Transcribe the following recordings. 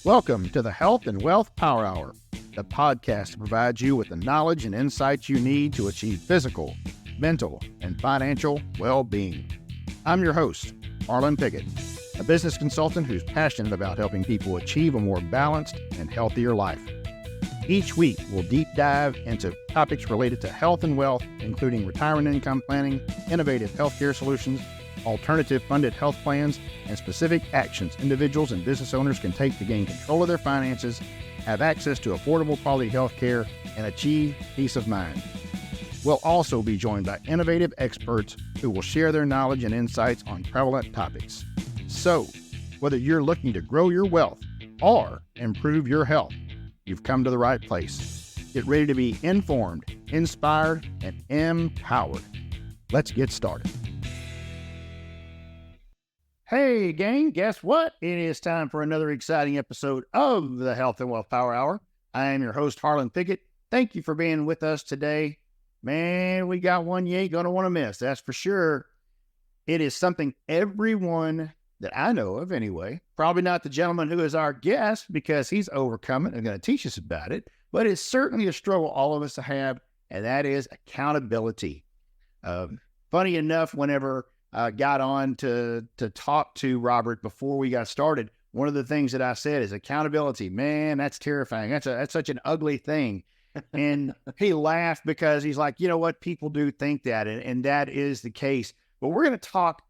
Welcome to the Health and Wealth Power Hour, the podcast that provides you with the knowledge and insights you need to achieve physical, mental, and financial well-being. I'm your host, Harlan Pickett, a business consultant who's passionate about helping people achieve a more balanced and healthier life. Each week, we'll deep dive into topics related to health and wealth, including retirement income planning, innovative healthcare solutions, alternative funded health plans, and specific actions individuals and business owners can take to gain control of their finances, have access to affordable quality health care, and achieve peace of mind. We'll also be joined by innovative experts who will share their knowledge and insights on prevalent topics. So, whether you're looking to grow your wealth or improve your health, you've come to the right place. Get ready to be informed, inspired, and empowered. Let's get started. Hey, gang, guess what? It is time for another exciting episode of the Health and Wealth Power Hour. I am your host, Harlan Pickett. Thank you for being with us today. Man, we got one you ain't going to want to miss, that's for sure. It is something everyone that I know of anyway, probably not the gentleman who is our guest because he's overcoming and going to teach us about it, but it's certainly a struggle all of us have, and that is accountability. Funny enough, whenever I got on to talk to Robert before we got started, one of the things that I said is accountability. Man, that's terrifying. That's such an ugly thing. And he laughed because he's like, you know what? People do think that, and that is the case. But we're going to talk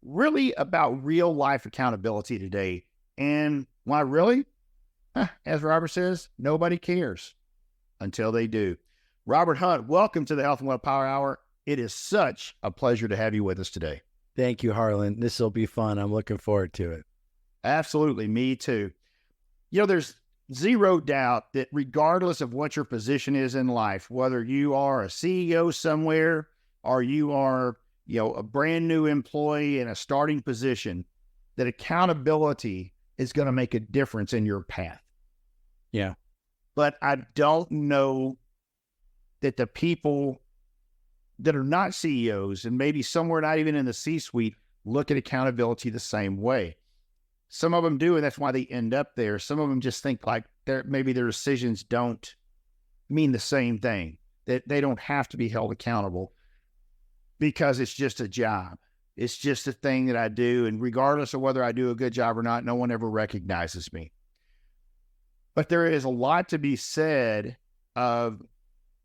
really about real life accountability today. And why really? As Robert says, nobody cares until they do. Robert Hunt, welcome to the Health and Wealth Power Hour. It is such a pleasure to have you with us today. Thank you, Harlan. This will be fun. I'm looking forward to it. Absolutely. Me too. You know, there's zero doubt that regardless of what your position is in life, whether you are a CEO somewhere or you are, a brand new employee in a starting position, that accountability is going to make a difference in your path. Yeah. But I don't know that the people that are not CEOs and maybe somewhere not even in the C-suite look at accountability the same way. Some of them do, and that's why they end up there. Some of them just think like maybe their decisions don't mean the same thing, that they don't have to be held accountable because it's just a job. It's just a thing that I do, and regardless of whether I do a good job or not, no one ever recognizes me. But there is a lot to be said of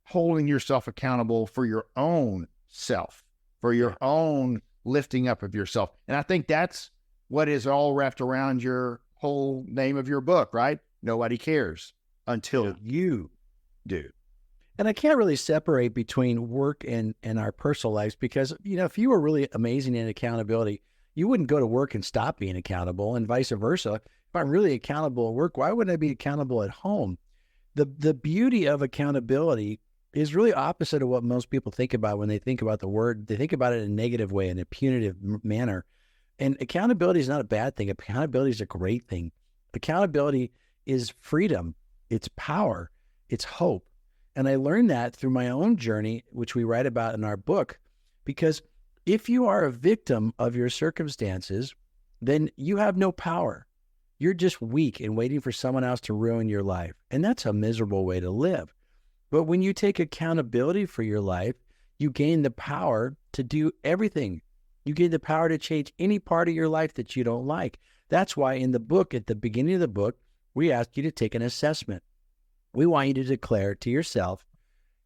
holding yourself accountable for your own self, for your own lifting up of yourself. And I think that's what is all wrapped around your whole name of your book, right? Nobody cares until you do. And I can't really separate between work and our personal lives because, if you were really amazing in accountability, you wouldn't go to work and stop being accountable, and vice versa. If I'm really accountable at work, why wouldn't I be accountable at home? The beauty of accountability is really opposite of what most people think about when they think about the word. They think about it in a negative way, in a punitive manner. And accountability is not a bad thing. Accountability is a great thing. Accountability is freedom. It's power. It's hope. And I learned that through my own journey, which we write about in our book, because if you are a victim of your circumstances, then you have no power. You're just weak and waiting for someone else to ruin your life. And that's a miserable way to live. But when you take accountability for your life, you gain the power to do everything. You gain the power to change any part of your life that you don't like. That's why in the book, at the beginning of the book, we ask you to take an assessment. We want you to declare to yourself,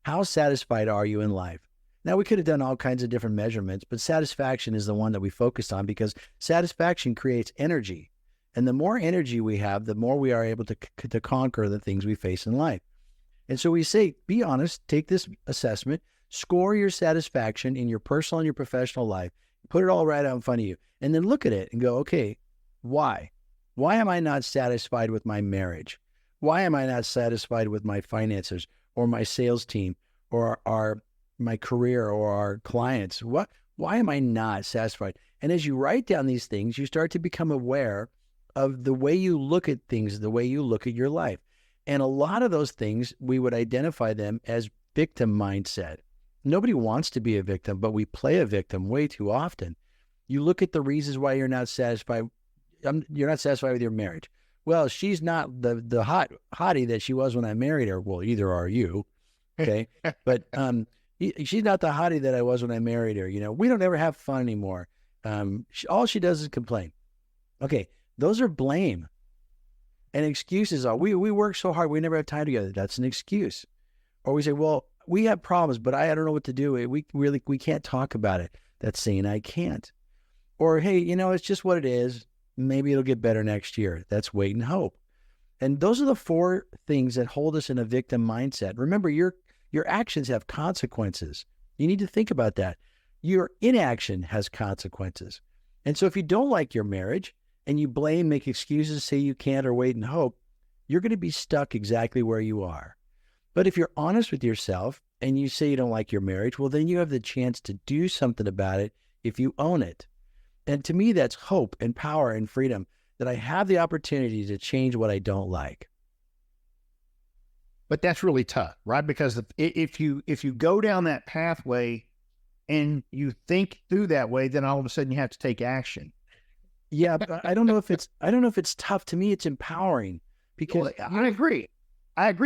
how satisfied are you in life? Now, we could have done all kinds of different measurements, but satisfaction is the one that we focused on because satisfaction creates energy. And the more energy we have, the more we are able to conquer the things we face in life. And so we say, be honest, take this assessment, score your satisfaction in your personal and your professional life, put it all right out in front of you, and then look at it and go, okay, why? Why am I not satisfied with my marriage? Why am I not satisfied with my finances or my sales team or my career or our clients? Why am I not satisfied? And as you write down these things, you start to become aware of the way you look at things, the way you look at your life. And a lot of those things, we would identify them as victim mindset. Nobody wants to be a victim, but we play a victim way too often. You look at the reasons why you're not satisfied. You're not satisfied with your marriage. well, she's not the hottie that she was when I married her. Well, either are you, okay? But she's not the hottie that I was when I married her. We don't ever have fun anymore. All she does is complain. Okay, those are blame. And excuses are, we work so hard, we never have time together. That's an excuse. Or we say, well, we have problems, but I don't know what to do. We can't talk about it. That's saying I can't. Or, hey, it's just what it is. Maybe it'll get better next year. That's wait and hope. And those are the four things that hold us in a victim mindset. Remember, your actions have consequences. You need to think about that. Your inaction has consequences. And so if you don't like your marriage and you blame, make excuses, say you can't, or wait and hope, you're going to be stuck exactly where you are. But if you're honest with yourself and you say you don't like your marriage, well, then you have the chance to do something about it if you own it. And to me, that's hope and power and freedom, that I have the opportunity to change what I don't like. But that's really tough, right? Because if you go down that pathway and you think through that way, then all of a sudden you have to take action. Yeah, but I don't know if it's tough. To me, it's empowering because I agree.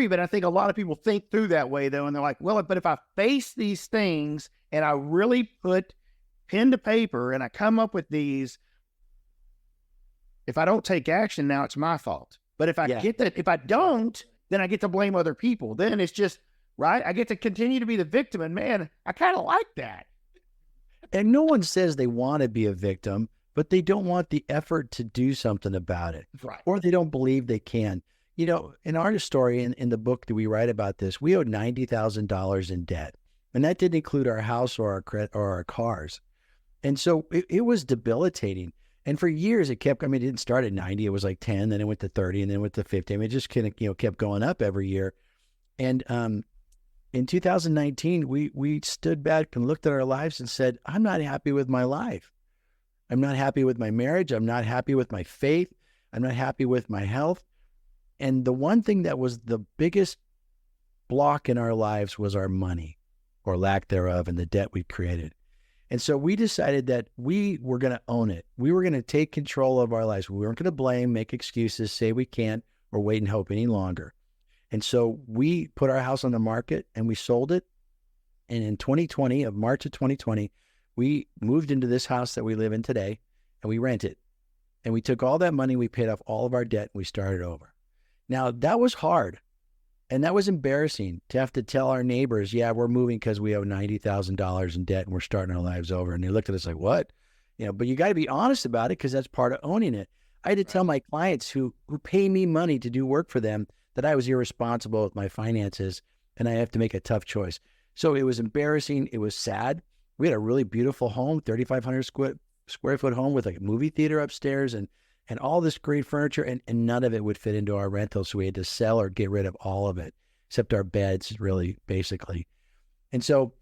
But I think a lot of people think through that way though. And they're like, well, but if I face these things and I really put pen to paper and I come up with these, if I don't take action, now it's my fault. But if I get that, if I don't, then I get to blame other people. Then it's just, right? I get to continue to be the victim. And man, I kind of like that. And no one says they want to be a victim, but they don't want the effort to do something about it. Right. Or they don't believe they can. In our story, in the book that we write about this, we owed $90,000 in debt. And that didn't include our house or our cars. And so it was debilitating. And for years it kept, it didn't start at 90, it was like 10, then it went to 30, and then it went to 50. It just kind of, kept going up every year. And in 2019, we stood back and looked at our lives and said, I'm not happy with my life. I'm not happy with my marriage. I'm not happy with my faith. I'm not happy with my health. And the one thing that was the biggest block in our lives was our money, or lack thereof, and the debt we created. And so we decided that we were going to own it. We were going to take control of our lives. We weren't going to blame, make excuses, say we can't, or wait and hope any longer. And so we put our house on the market and we sold it. And in March of 2020, we moved into this house that we live in today, and we rent it. And we took all that money, we paid off all of our debt, and we started over. Now, that was hard. And that was embarrassing to have to tell our neighbors, yeah, we're moving because we owe $90,000 in debt and we're starting our lives over. And they looked at us like, what? But you got to be honest about it, because that's part of owning it. I had to tell my clients who pay me money to do work for them that I was irresponsible with my finances, and I have to make a tough choice. So it was embarrassing. It was sad. We had a really beautiful home, 3,500 square foot home with a movie theater upstairs and all this great furniture, and none of it would fit into our rental. So we had to sell or get rid of all of it, except our beds, really, basically. And so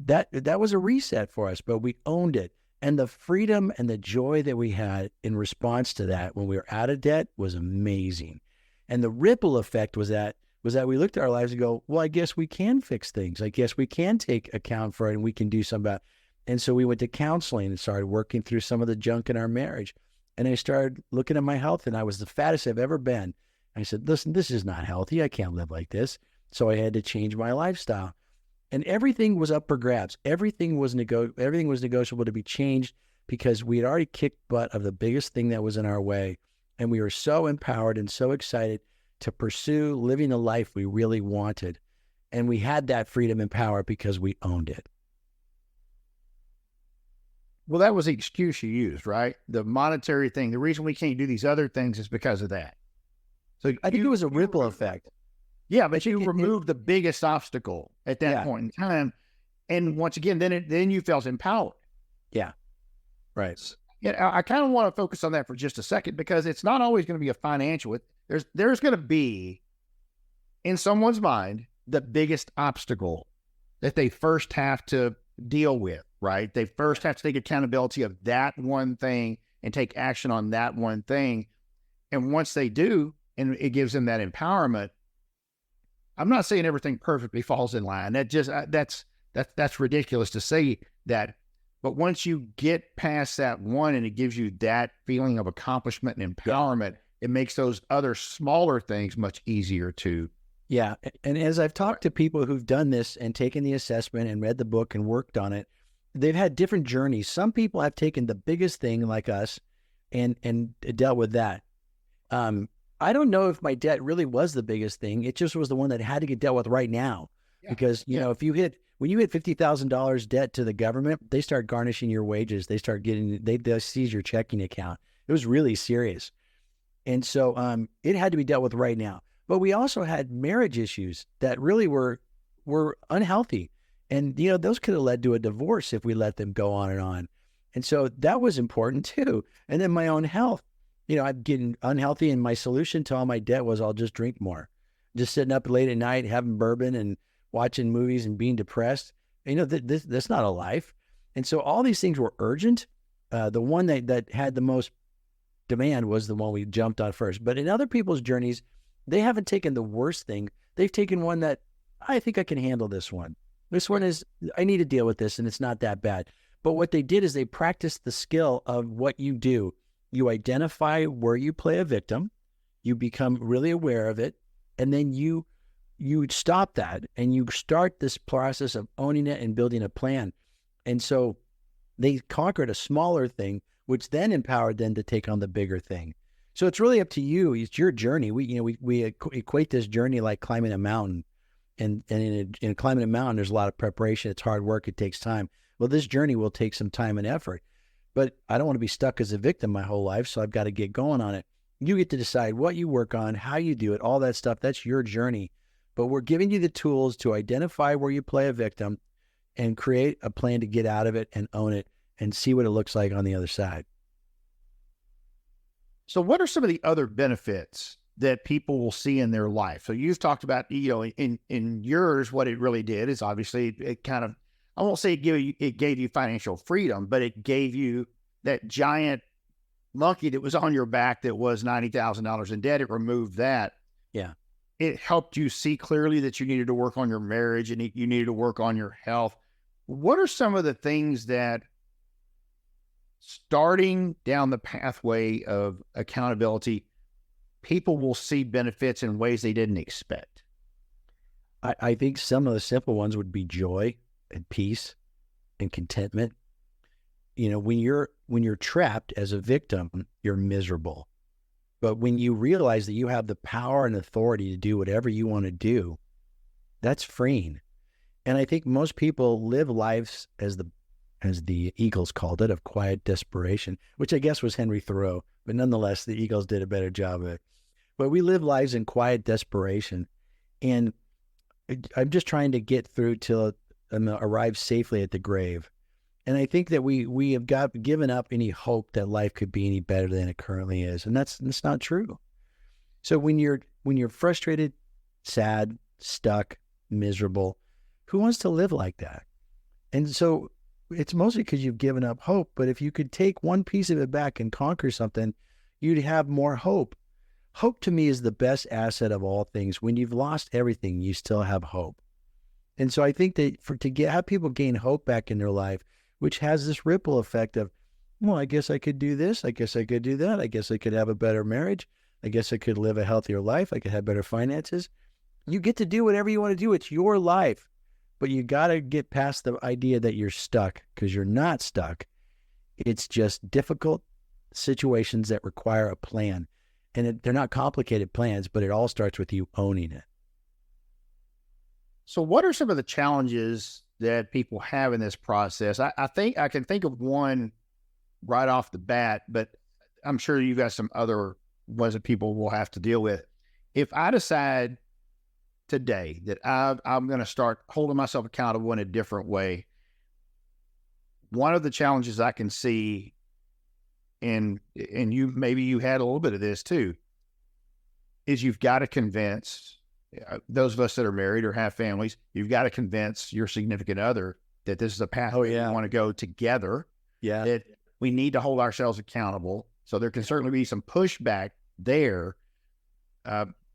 that was a reset for us, but we owned it. And the freedom and the joy that we had in response to that when we were out of debt was amazing. And the ripple effect was that we looked at our lives and go, well, I guess we can fix things. I guess we can take account for it and we can do something about it. And so we went to counseling and started working through some of the junk in our marriage. And I started looking at my health, and I was the fattest I've ever been. I said, listen, this is not healthy. I can't live like this. So I had to change my lifestyle. And everything was up for grabs. Everything was negotiable to be changed, because we had already kicked butt of the biggest thing that was in our way. And we were so empowered and so excited to pursue living the life we really wanted. And we had that freedom and power because we owned it. Well, that was the excuse you used, right? The monetary thing. The reason we can't do these other things is because of that. So I think it was a ripple effect. Yeah, but you removed the biggest obstacle at that point in time. And once again, then you felt empowered. Yeah. Right. Yeah, I kind of want to focus on that for just a second, because it's not always going to be a financial. There's going to be, in someone's mind, the biggest obstacle that they first have to deal with, right? They first have to take accountability of that one thing and take action on that one thing. And once they do, and it gives them that empowerment, I'm not saying everything perfectly falls in line. That's ridiculous to say that. But once you get past that one and it gives you that feeling of accomplishment and empowerment, it makes those other smaller things much easier to. Yeah. And as I've talked to people who've done this and taken the assessment and read the book and worked on it, they've had different journeys. Some people have taken the biggest thing like us and dealt with that. I don't know if my debt really was the biggest thing. It just was the one that had to get dealt with right now. Yeah. Because, you know, when you hit $50,000 debt to the government, they start garnishing your wages. They start they seize your checking account. It was really serious. And so it had to be dealt with right now. But we also had marriage issues that really were unhealthy. And, you know, those could have led to a divorce if we let them go on and on. And so that was important too. And then my own health, you know, I'm getting unhealthy, and my solution to all my debt was I'll just drink more. Just sitting up late at night, having bourbon and watching movies and being depressed. You know, that's not a life. And so all these things were urgent. The one that had the most demand was the one we jumped on first. But in other people's journeys, they haven't taken the worst thing. They've taken one that, I think I can handle this one. This one is, I need to deal with this, and it's not that bad. But what they did is they practiced the skill of what you do. You identify where you play a victim, you become really aware of it, and then you stop that and you start this process of owning it and building a plan. And so they conquered a smaller thing, which then empowered them to take on the bigger thing. So it's really up to you. It's your journey. We equate this journey like climbing a mountain. And in climbing a mountain, there's a lot of preparation. It's hard work. It takes time. Well, this journey will take some time and effort. But I don't want to be stuck as a victim my whole life, so I've got to get going on it. You get to decide what you work on, how you do it, all that stuff. That's your journey. But we're giving you the tools to identify where you play a victim and create a plan to get out of it and own it and see what it looks like on the other side. So what are some of the other benefits that people will see in their life? So you've talked about, you know, in yours, what it really did is obviously it kind of, I won't say it gave you financial freedom, but it gave you that giant monkey that was on your back that was $90,000 in debt. It removed that. Yeah. It helped you see clearly that you needed to work on your marriage and you needed to work on your health. What are some of the things that, starting down the pathway of accountability, people will see benefits in ways they didn't expect? I think some of the simple ones would be joy and peace and contentment. You know, when you're trapped as a victim, you're miserable. But when you realize that you have the power and authority to do whatever you want to do, that's freeing. And I think most people live lives as the Eagles called it, of quiet desperation, which I guess was Henry Thoreau, but nonetheless, the Eagles did a better job of it. But we live lives in quiet desperation. And I'm just trying to get through till I arrive safely at the grave. And I think that we have given up any hope that life could be any better than it currently is. And that's not true. So when you're frustrated, sad, stuck, miserable, who wants to live like that? And so it's mostly because you've given up hope. But if you could take one piece of it back and conquer something, you'd have more hope. Hope to me is the best asset of all things. When you've lost everything, you still have hope. And so I think that have people gain hope back in their life, which has this ripple effect of, well, I guess I could do this. I guess I could do that. I guess I could have a better marriage. I guess I could live a healthier life. I could have better finances. You get to do whatever you want to do. It's your life. But you got to get past the idea that you're stuck, because you're not stuck. It's just difficult situations that require a plan. And they're not complicated plans, but it all starts with you owning it. So what are some of the challenges that people have in this process? I think I can think of one right off the bat, but I'm sure you've got some other ones that people will have to deal with. If I decide today that I'm going to start holding myself accountable in a different way, one of the challenges I can see, and maybe you had a little bit of this too, is you've got to convince those of us that are married or have families, you've got to convince your significant other that this is a path we want to go together. Yeah. That we need to hold ourselves accountable. So there can certainly be some pushback there.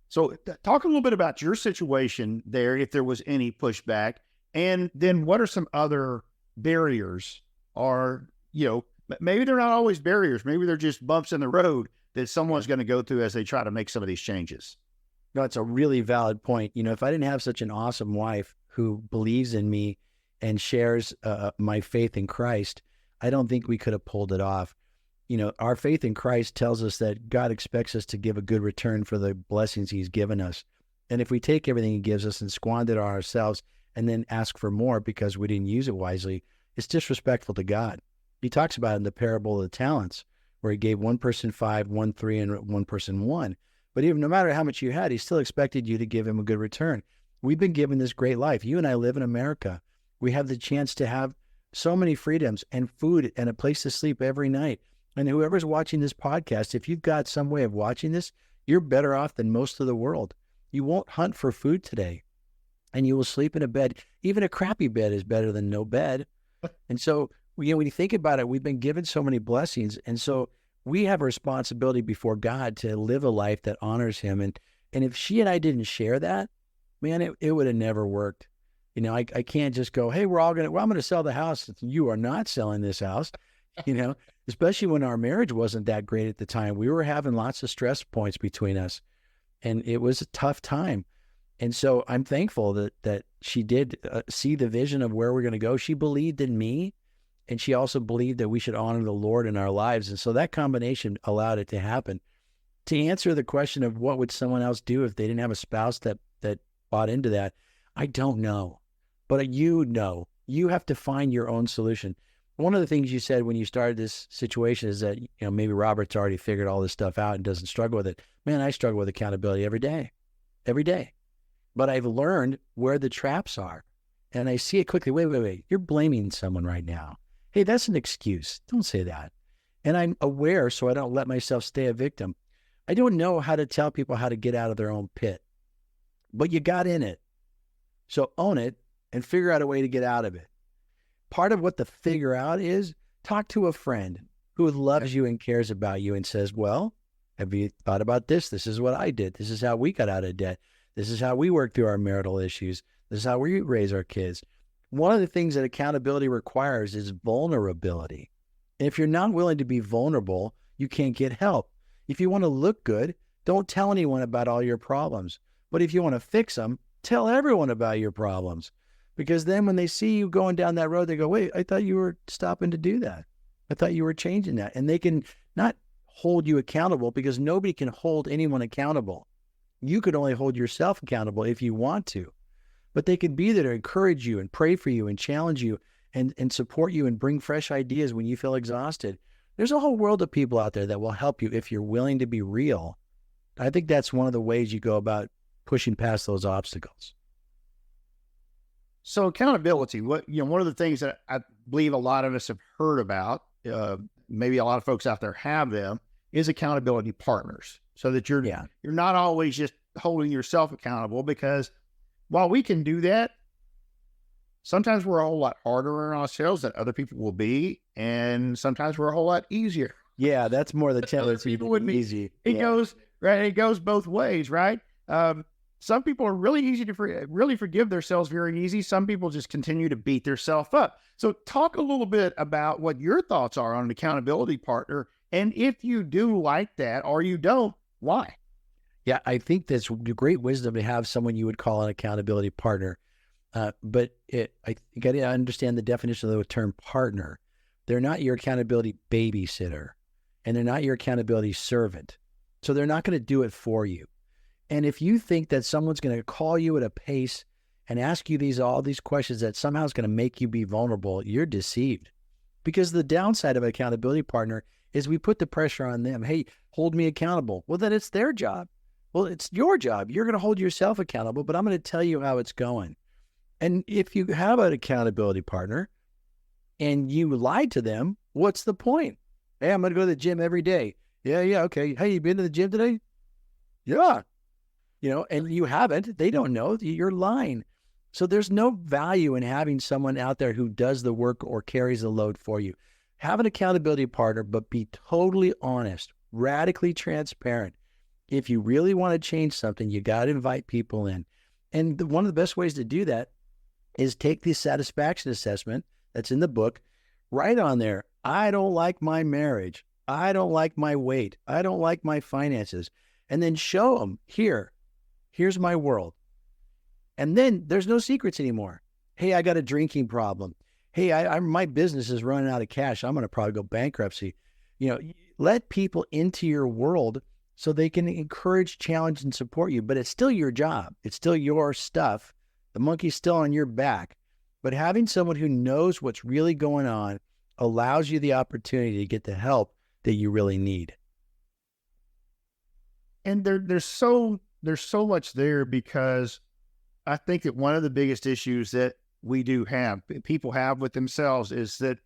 So talk a little bit about your situation there, if there was any pushback, and then what are some other barriers, or, you know, maybe they're not always barriers. Maybe they're just bumps in the road, that someone's going to go through as they try to make some of these changes? No, it's a really valid point. If I didn't have such an awesome wife who believes in me and shares my faith in Christ, I don't think we could have pulled it off. Our faith in Christ tells us that God expects us to give a good return for the blessings he's given us. And if we take everything he gives us and squander it on ourselves and then ask for more because we didn't use it wisely, it's disrespectful to God. He talks about it in the parable of the talents, where he gave one person 5, one 3, and one person 1. But even no matter how much you had, he still expected you to give him a good return. We've been given this great life. You and I live in America. We have the chance to have so many freedoms and food and a place to sleep every night. And whoever's watching this podcast, if you've got some way of watching this, you're better off than most of the world. You won't hunt for food today, and you will sleep in a bed. Even a crappy bed is better than no bed. And so, when you think about it, we've been given so many blessings. And so we have a responsibility before God to live a life that honors him. And if she and I didn't share that, man, it would have never worked. I can't just go, hey, I'm going to sell the house. You are not selling this house, especially when our marriage wasn't that great at the time. We were having lots of stress points between us, and it was a tough time. And so I'm thankful that she did see the vision of where we're going to go. She believed in me, and she also believed that we should honor the Lord in our lives. And so that combination allowed it to happen. To answer the question of what would someone else do if they didn't have a spouse that bought into that, I don't know. But you have to find your own solution. One of the things you said when you started this situation is that, maybe Robert's already figured all this stuff out and doesn't struggle with it. Man, I struggle with accountability every day. But I've learned where the traps are, and I see it quickly. Wait. You're blaming someone right now. Hey, that's an excuse. Don't say that. And I'm aware so I don't let myself stay a victim. I don't know how to tell people how to get out of their own pit, but you got in it. So own it and figure out a way to get out of it. Part of what the figure out is talk to a friend who loves you and cares about you and says, well, have you thought about this? This is what I did. This is how we got out of debt. This is how we work through our marital issues. This is how we raise our kids. One of the things that accountability requires is vulnerability. And if you're not willing to be vulnerable, you can't get help. If you want to look good, don't tell anyone about all your problems. But if you want to fix them, tell everyone about your problems. Because then when they see you going down that road, they go, wait, I thought you were stopping to do that. I thought you were changing that. And they can not hold you accountable because nobody can hold anyone accountable. You could only hold yourself accountable if you want to. But they can be there to encourage you and pray for you and challenge you and support you and bring fresh ideas when you feel exhausted. There's a whole world of people out there that will help you if you're willing to be real. I think that's one of the ways you go about pushing past those obstacles. So accountability, one of the things that I believe a lot of us have heard about, maybe a lot of folks out there have them, is accountability partners. So that you're not always just holding yourself accountable, because while we can do that, sometimes we're a whole lot harder on ourselves than other people will be, and sometimes we're a whole lot easier. Yeah, that's more the tendency to be easy. It goes right. It goes both ways, right? Some people are really easy to really forgive themselves very easy. Some people just continue to beat themselves up. So talk a little bit about what your thoughts are on an accountability partner. And if you do like that or you don't, why? Yeah, I think that's great wisdom to have someone you would call an accountability partner. But you got to understand the definition of the term partner. They're not your accountability babysitter, and they're not your accountability servant. So they're not going to do it for you. And if you think that someone's going to call you at a pace and ask you all these questions that somehow is going to make you be vulnerable, you're deceived. Because the downside of an accountability partner is we put the pressure on them. Hey, hold me accountable. Well, then it's their job. Well, it's your job. You're going to hold yourself accountable, but I'm going to tell you how it's going. And if you have an accountability partner and you lied to them, what's the point? Hey, I'm going to go to the gym every day. Yeah, okay. Hey, you been to the gym today? Yeah. And you haven't. They don't know. You're lying. So there's no value in having someone out there who does the work or carries the load for you. Have an accountability partner, but be totally honest, radically transparent. If you really want to change something, you got to invite people in. And one of the best ways to do that is take the satisfaction assessment that's in the book, write on there, I don't like my marriage. I don't like my weight. I don't like my finances. And then show them, here's my world. And then there's no secrets anymore. Hey, I got a drinking problem. Hey, my business is running out of cash. I'm going to probably go bankruptcy. Let people into your world so they can encourage, challenge, and support you. But it's still your job. It's still your stuff. The monkey's still on your back. But having someone who knows what's really going on allows you the opportunity to get the help that you really need. And there's so much there, because I think that one of the biggest issues that people have with themselves, is that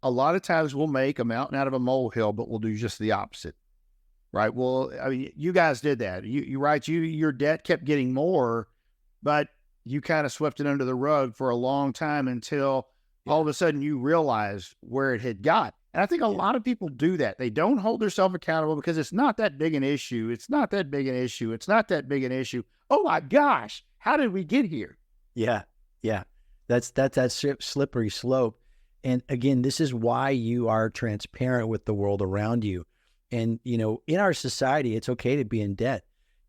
a lot of times we'll make a mountain out of a molehill, but we'll do just the opposite, right? Well, I mean, you guys did that. Your debt kept getting more, but you kind of swept it under the rug for a long time until all of a sudden you realize where it had got. And I think a lot of people do that. They don't hold themselves accountable because it's not that big an issue. It's not that big an issue. It's not that big an issue. Oh my gosh, how did we get here? Yeah. That's that slippery slope. And again, this is why you are transparent with the world around you. And, in our society, it's okay to be in debt.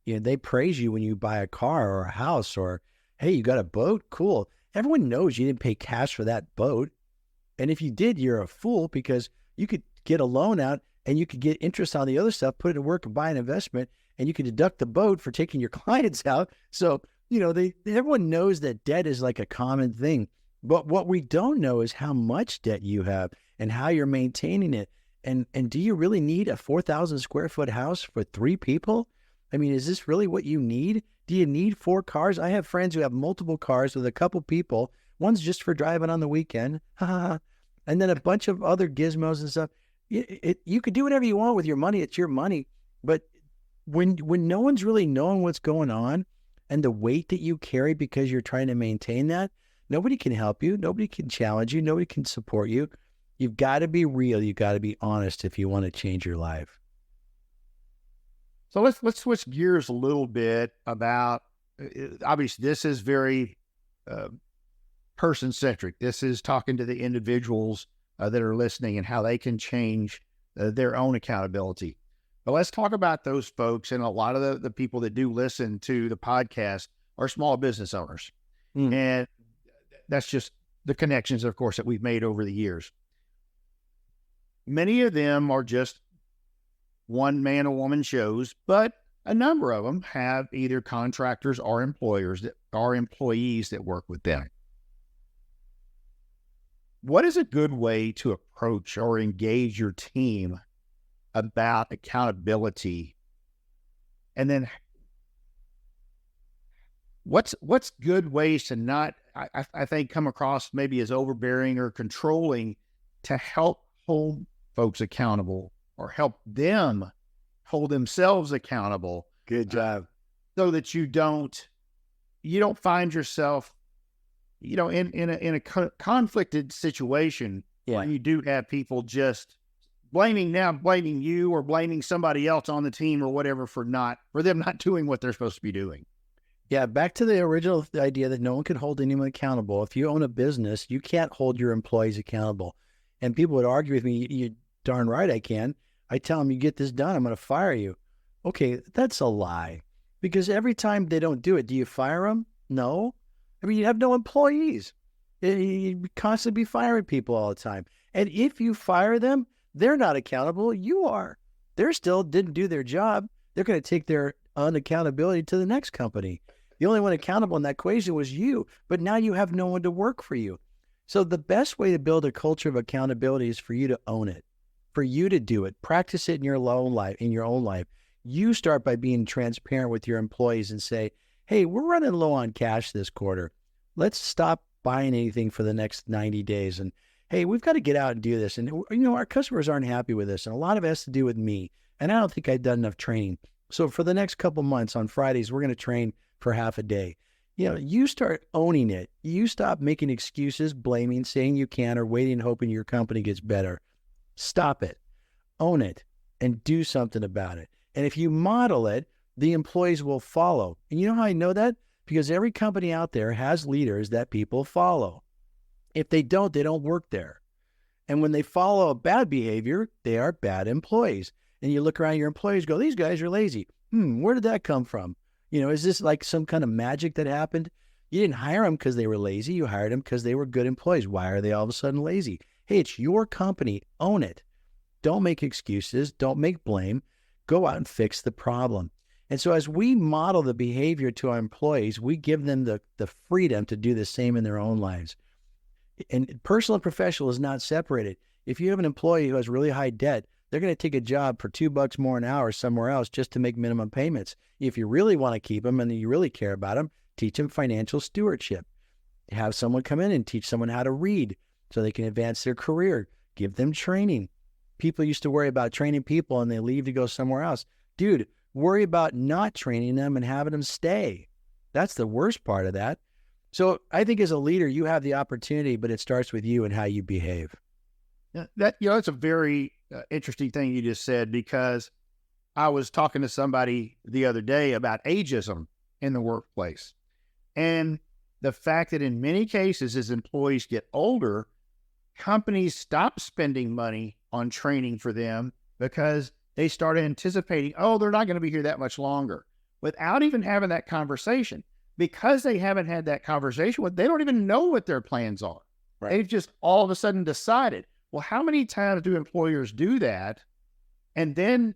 They praise you when you buy a car or a house, or, hey, you got a boat? Cool. Everyone knows you didn't pay cash for that boat. And if you did, you're a fool, because you could get a loan out and you could get interest on the other stuff, put it to work and buy an investment, and you could deduct the boat for taking your clients out. So, everyone knows that debt is like a common thing. But what we don't know is how much debt you have and how you're maintaining it. And do you really need a 4,000 square foot house for 3 people? I mean, is this really what you need? Do you need 4 cars? I have friends who have multiple cars with a couple people. One's just for driving on the weekend. And then a bunch of other gizmos and stuff. You could do whatever you want with your money. It's your money. But when no one's really knowing what's going on and the weight that you carry because you're trying to maintain that, nobody can help you. Nobody can challenge you. Nobody can support you. You've got to be real. You've got to be honest if you want to change your life. So let's switch gears a little bit about, obviously this is very person-centric. This is talking to the individuals that are listening and how they can change their own accountability. But let's talk about those folks. And a lot of the people that do listen to the podcast are small business owners. And that's just the connections, of course, that we've made over the years. Many of them are just one man or woman shows, but a number of them have either contractors or employees that work with them. What is a good way to approach or engage your team about accountability? And then what's good ways to not, I think, come across maybe as overbearing or controlling, to help hold folks accountable or help them hold themselves accountable? Good job. So that you don't find yourself, in a conflicted situation where you do have people just blaming you or blaming somebody else on the team or whatever for them not doing what they're supposed to be doing. Yeah, back to the original idea that no one can hold anyone accountable. If you own a business, you can't hold your employees accountable. And people would argue with me, you darn right I can. I tell them, you get this done, I'm going to fire you. Okay, that's a lie. Because every time they don't do it, do you fire them? No. I mean, you have no employees. You constantly be firing people all the time. And if you fire them, they're not accountable. You are. They're still didn't do their job. They're going to take their unaccountability to the next company. The only one accountable in that equation was you, but now you have no one to work for you. So the best way to build a culture of accountability is for you to own it, for you to do it. Practice it in your own life. You start by being transparent with your employees and say, hey, we're running low on cash this quarter. Let's stop buying anything for the next 90 days. And hey, we've got to get out and do this. And our customers aren't happy with this. And a lot of it has to do with me. And I don't think I've done enough training. So for the next couple months on Fridays, we're going to train for half a day. You start owning it. You stop making excuses, blaming, saying you can, or waiting and hoping your company gets better. Stop it. Own it and do something about it. And if you model it, the employees will follow. And you know how I know that? Because every company out there has leaders that people follow. If they don't work there. And when they follow a bad behavior, they are bad employees. And you look around your employees, go, these guys are lazy. Where did that come from? Is this like some kind of magic that happened? You didn't hire them because they were lazy. You hired them because they were good employees. Why are they all of a sudden lazy? Hey, it's your company. Own it. Don't make excuses. Don't make blame. Go out and fix the problem. And so as we model the behavior to our employees, we give them the freedom to do the same in their own lives. And personal and professional is not separated. If you have an employee who has really high debt, they're going to take a job for $2 more an hour somewhere else just to make minimum payments. If you really want to keep them and you really care about them, teach them financial stewardship. Have someone come in and teach someone how to read so they can advance their career. Give them training. People used to worry about training people and they leave to go somewhere else. Dude, worry about not training them and having them stay. That's the worst part of that. So I think as a leader, you have the opportunity, but it starts with you and how you behave. Yeah, that's a very interesting thing you just said, because I was talking to somebody the other day about ageism in the workplace. And the fact that in many cases, as employees get older, companies stop spending money on training for them because they start anticipating, oh, they're not going to be here that much longer, without even having that conversation. Because they haven't had that conversation, they don't even know what their plans are. Right. They've just all of a sudden decided. Well, how many times do employers do that and then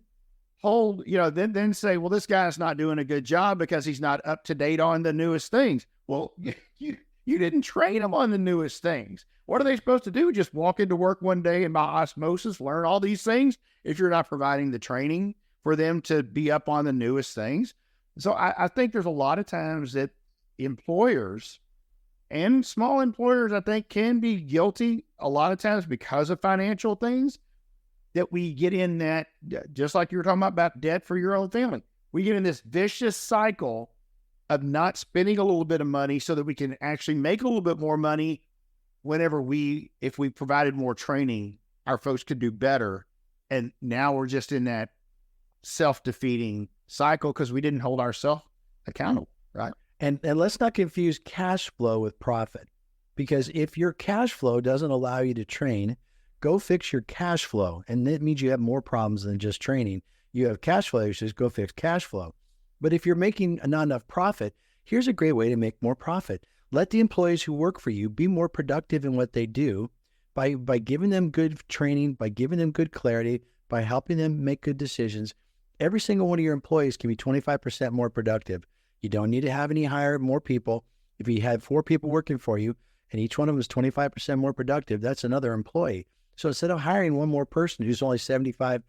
then say, well, this guy's not doing a good job because he's not up to date on the newest things. Well, you didn't train them on the newest things. What are they supposed to do? Just walk into work one day and by osmosis learn all these things if you're not providing the training for them to be up on the newest things? So I think there's a lot of times that employers and small employers, I think, can be guilty a lot of times because of financial things, that we get in that, just like you were talking about debt for your own family. We get in this vicious cycle of not spending a little bit of money so that we can actually make a little bit more money if we provided more training, our folks could do better. And now we're just in that self-defeating cycle because we didn't hold ourselves accountable, right? And let's not confuse cash flow with profit, because if your cash flow doesn't allow you to train, go fix your cash flow. And that means you have more problems than just training. You have cash flow issues, go fix cash flow. But if you're making not enough profit, here's a great way to make more profit. Let the employees who work for you be more productive in what they do by giving them good training, by giving them good clarity, by helping them make good decisions. Every single one of your employees can be 25% more productive. You don't need to hire more people. If you have 4 people working for you and each one of them is 25% more productive, that's another employee. So instead of hiring one more person who's only 75%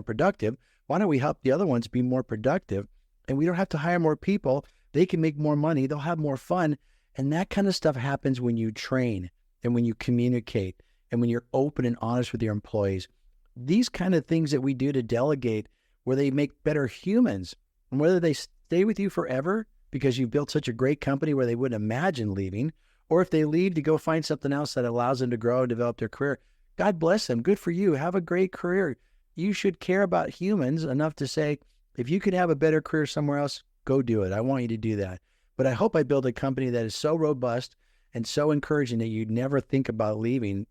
productive, why don't we help the other ones be more productive? And we don't have to hire more people. They can make more money. They'll have more fun. And that kind of stuff happens when you train and when you communicate and when you're open and honest with your employees. These kind of things that we do to delegate, where they make better humans, and whether they stay with you forever because you've built such a great company where they wouldn't imagine leaving, or if they leave to go find something else that allows them to grow and develop their career, God bless them. Good for you. Have a great career. You should care about humans enough to say, if you could have a better career somewhere else, go do it. I want you to do that. But I hope I build a company that is so robust and so encouraging that you'd never think about leaving.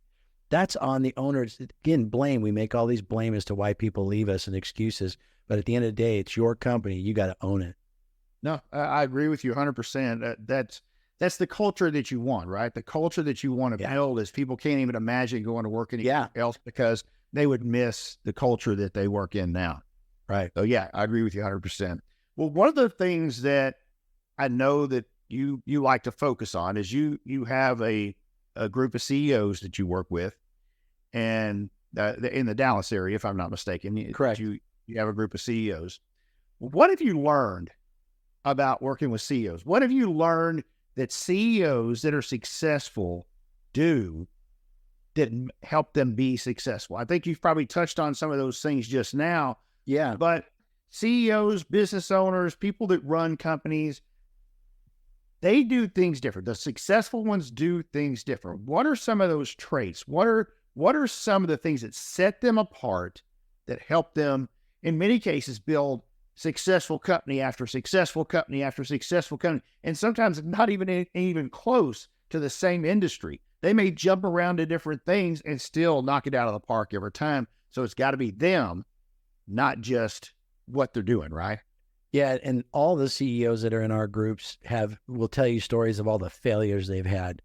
That's on the owners. Again, blame. We make all these blame as to why people leave us and excuses. But at the end of the day, it's your company. You got to own it. No, I agree with you 100%. That's the culture that you want, right? The culture that you want to build is people can't even imagine going to work anywhere else because they would miss the culture that they work in now. Right. So yeah, I agree with you 100%. Well, one of the things that I know that you like to focus on is you have a group of CEOs that you work with, and in the Dallas area, if I'm not mistaken. Correct. You have a group of CEOs. What have you learned about working with CEOs? What have you learned that CEOs that are successful do that help them be successful? I think you've probably touched on some of those things just now. Yeah. But CEOs, business owners, people that run companies, they do things different. The successful ones do things different. What are some of those traits? What are some of the things that set them apart, that help them, in many cases, build successful company after successful company after successful company, and sometimes not even close to the same industry? They may jump around to different things and still knock it out of the park every time. So it's got to be them, not just what they're doing, right? Yeah, and all the CEOs that are in our groups will tell you stories of all the failures they've had.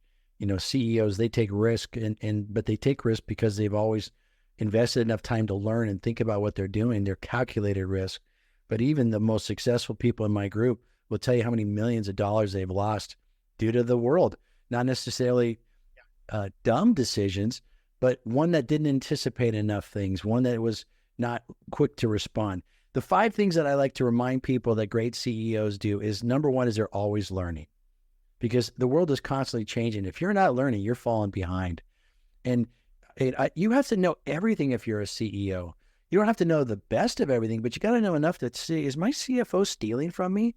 CEOs, they take risk but they take risk because they've always invested enough time to learn and think about what they're doing. They're calculated risk. But even the most successful people in my group will tell you how many millions of dollars they've lost due to the world. Not necessarily dumb decisions, but one that didn't anticipate enough things, one that was not quick to respond. The 5 things that I like to remind people that great CEOs do is, number one is they're always learning, because the world is constantly changing. If you're not learning, you're falling behind. And you have to know everything if you're a CEO. You don't have to know the best of everything, but you got to know enough to see, is my CFO stealing from me?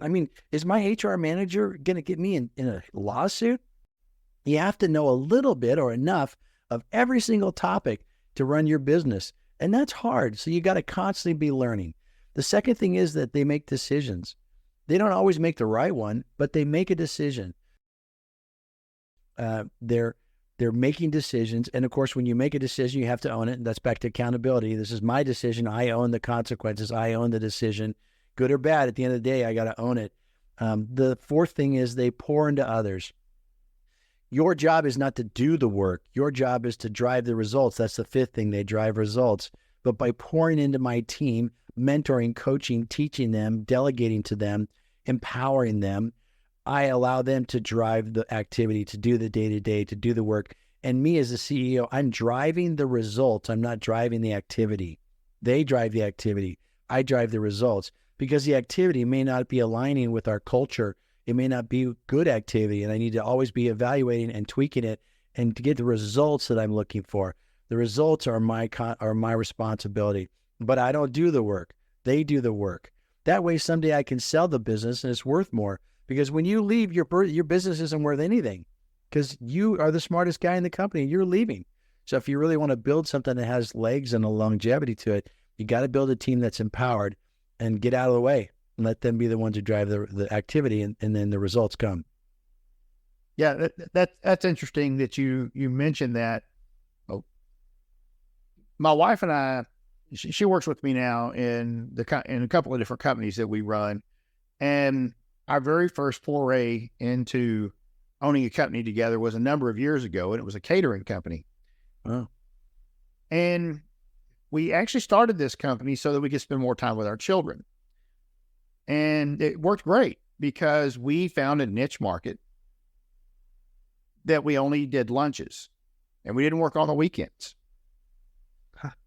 I mean, is my HR manager going to get me in a lawsuit? You have to know a little bit or enough of every single topic to run your business. And that's hard. So you got to constantly be learning. The second thing is that they make decisions. They don't always make the right one, but they make a decision. They're making decisions. And of course, when you make a decision, you have to own it. And that's back to accountability. This is my decision. I own the consequences. I own the decision. Good or bad, at the end of the day, I got to own it. The fourth thing is they pour into others. Your job is not to do the work. Your job is to drive the results. That's the fifth thing. They drive results. But by pouring into my team, mentoring, coaching, teaching them, delegating to them, empowering them, I allow them to drive the activity, to do the day-to-day, to do the work. And me as a CEO, I'm driving the results. I'm not driving the activity. They drive the activity. I drive the results, because the activity may not be aligning with our culture. It may not be good activity, and I need to always be evaluating and tweaking it and to get the results that I'm looking for. The results are my responsibility, but I don't do the work. They do the work. That way, someday I can sell the business and it's worth more, because when you leave, your business isn't worth anything, because you are the smartest guy in the company and you're leaving. So if you really want to build something that has legs and a longevity to it, you got to build a team that's empowered and get out of the way. And let them be the ones who drive the activity, and then the results come. Yeah, that's interesting that you mentioned that. Oh, my wife and I, she works with me now in a couple of different companies that we run, and our very first foray into owning a company together was a number of years ago, and it was a catering company. Oh. And we actually started this company so that we could spend more time with our children. And it worked great because we found a niche market that we only did lunches, and we didn't work on the weekends.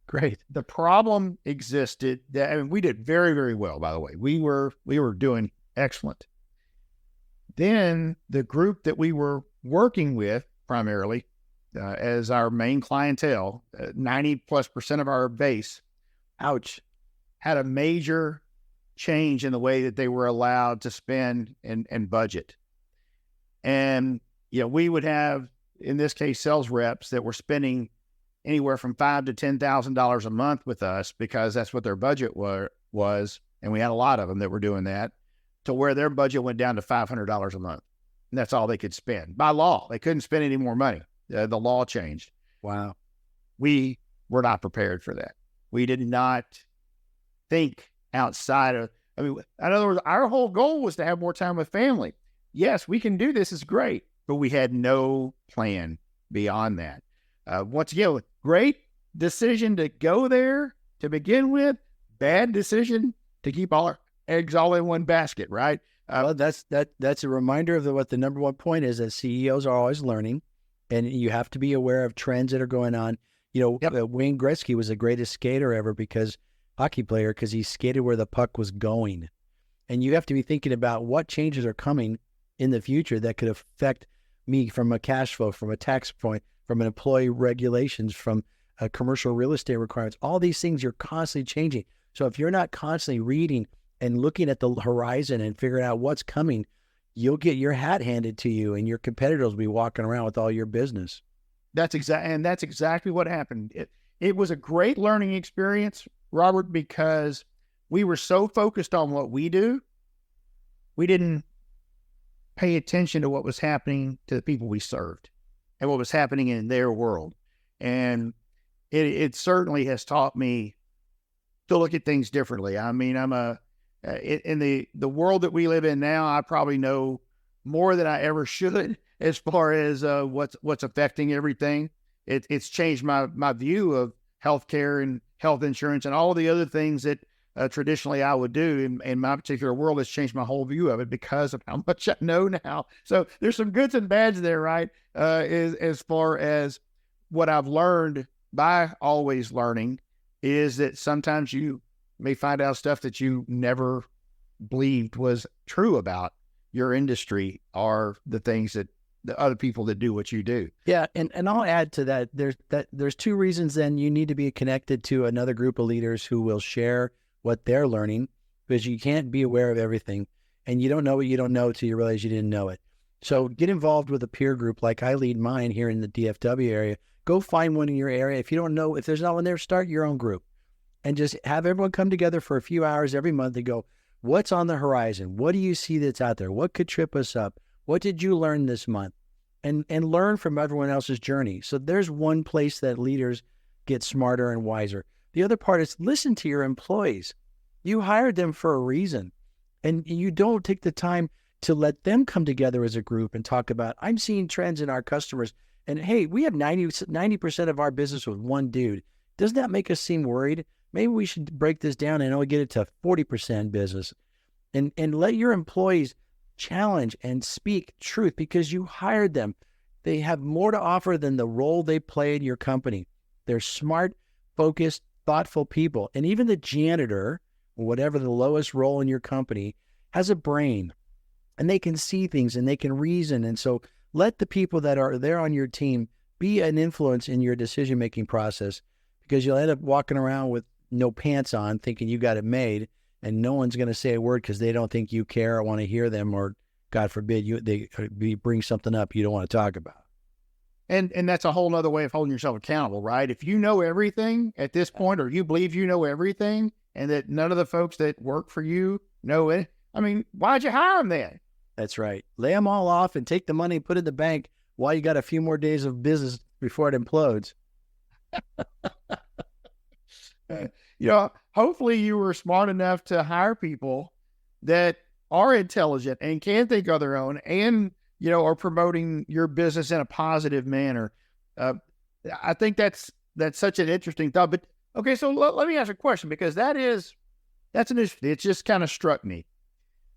Great. The problem existed that, we did very, very well, by the way. We were doing excellent. Then the group that we were working with primarily as our main clientele, 90+% of our base, had a major change in the way that they were allowed to spend and budget. And, we would have, in this case, sales reps that were spending anywhere from $5,000 to $10,000 a month with us, because that's what their budget was. And we had a lot of them that were doing that, to where their budget went down to $500 a month. And that's all they could spend. By law, they couldn't spend any more money. The law changed. Wow. We were not prepared for that. We did not think outside of, in other words, our whole goal was to have more time with family. Yes, we can do this. It's great. But we had no plan beyond that. Once again, great decision to go there to begin with. Bad decision to keep all our eggs all in one basket, right? Well, that's a reminder of what the number one point is, that CEOs are always learning, and you have to be aware of trends that are going on. Wayne Gretzky was the greatest skater ever, hockey player, because he skated where the puck was going. And you have to be thinking about what changes are coming in the future that could affect me from a cash flow, from a tax point, from an employee regulations, from commercial real estate requirements. All these things are constantly changing. So if you're not constantly reading and looking at the horizon and figuring out what's coming, you'll get your hat handed to you, and your competitors will be walking around with all your business. That's exactly what happened. It was a great learning experience, Robert, because we were so focused on what we do, we didn't pay attention to what was happening to the people we served. and what was happening in their world. And it certainly has taught me to look at things differently. I mean, in the world that we live in now, I probably know more than I ever should as far as what's affecting everything. It's changed my view of healthcare and health insurance and all the other things that traditionally I would do in my particular world. Has changed my whole view of it because of how much I know now. So there's some goods and bads there, right? As far as what I've learned by always learning is that sometimes you may find out stuff that you never believed was true about your industry or the things that the other people that do what you do. Yeah, and I'll add to that. There's two reasons then you need to be connected to another group of leaders who will share what they're learning, because you can't be aware of everything, and you don't know what you don't know till you realize you didn't know it. So get involved with a peer group like I lead mine here in the DFW area. Go find one in your area. If you don't know, if there's not one there, start your own group and just have everyone come together for a few hours every month and go, what's on the horizon? What do you see that's out there? What could trip us up? What did you learn this month? And learn from everyone else's journey. So there's one place that leaders get smarter and wiser. The other part is listen to your employees. You hired them for a reason, and you don't take the time to let them come together as a group and talk about, I'm seeing trends in our customers. And hey, we have 90% of our business with one dude. Doesn't that make us seem worried? Maybe we should break this down and only get it to 40% business. And let your employees challenge and speak truth because you hired them. They have more to offer than the role they play in your company. They're smart, focused, thoughtful people. And even the janitor, or whatever the lowest role in your company, has a brain and they can see things and they can reason. And so let the people that are there on your team be an influence in your decision-making process, because you'll end up walking around with no pants on thinking you got it made, and no one's going to say a word because they don't think you care or want to hear them, or God forbid they bring something up you don't want to talk about. And that's a whole nother way of holding yourself accountable, right? If you know everything at this point, or you believe you know everything, and that none of the folks that work for you know it, I mean, why'd you hire them then? That's right. Lay them all off and take the money and put it in the bank while you got a few more days of business before it implodes. Hopefully you were smart enough to hire people that are intelligent and can think on their own and, are promoting your business in a positive manner. I think that's such an interesting thought. But okay, so let me ask a question, because that's an issue. It just kind of struck me.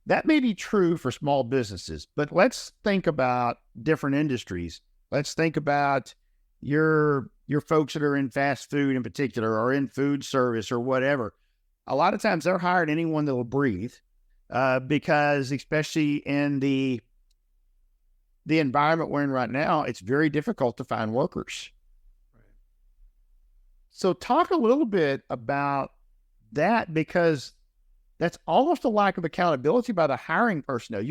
That may be true for small businesses, but let's think about different industries. Let's think about your folks that are in fast food in particular, or in food service or whatever. A lot of times they're hiring anyone that will breathe, because especially in the environment we're in right now, it's very difficult to find workers. Right. So talk a little bit about that, because that's almost a lack of accountability by the hiring personnel.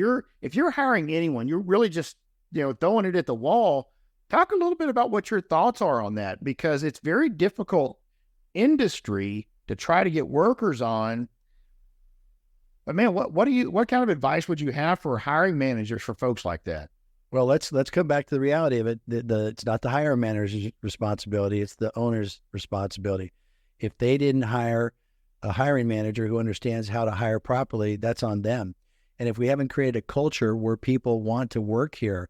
If you're hiring anyone, you're really just, throwing it at the wall. Talk a little bit about what your thoughts are on that, because it's very difficult industry to try to get workers on. But man, what kind of advice would you have for hiring managers for folks like that? Well, let's come back to the reality of it. It's not the hiring manager's responsibility; it's the owner's responsibility. If they didn't hire a hiring manager who understands how to hire properly, that's on them. And if we haven't created a culture where people want to work here,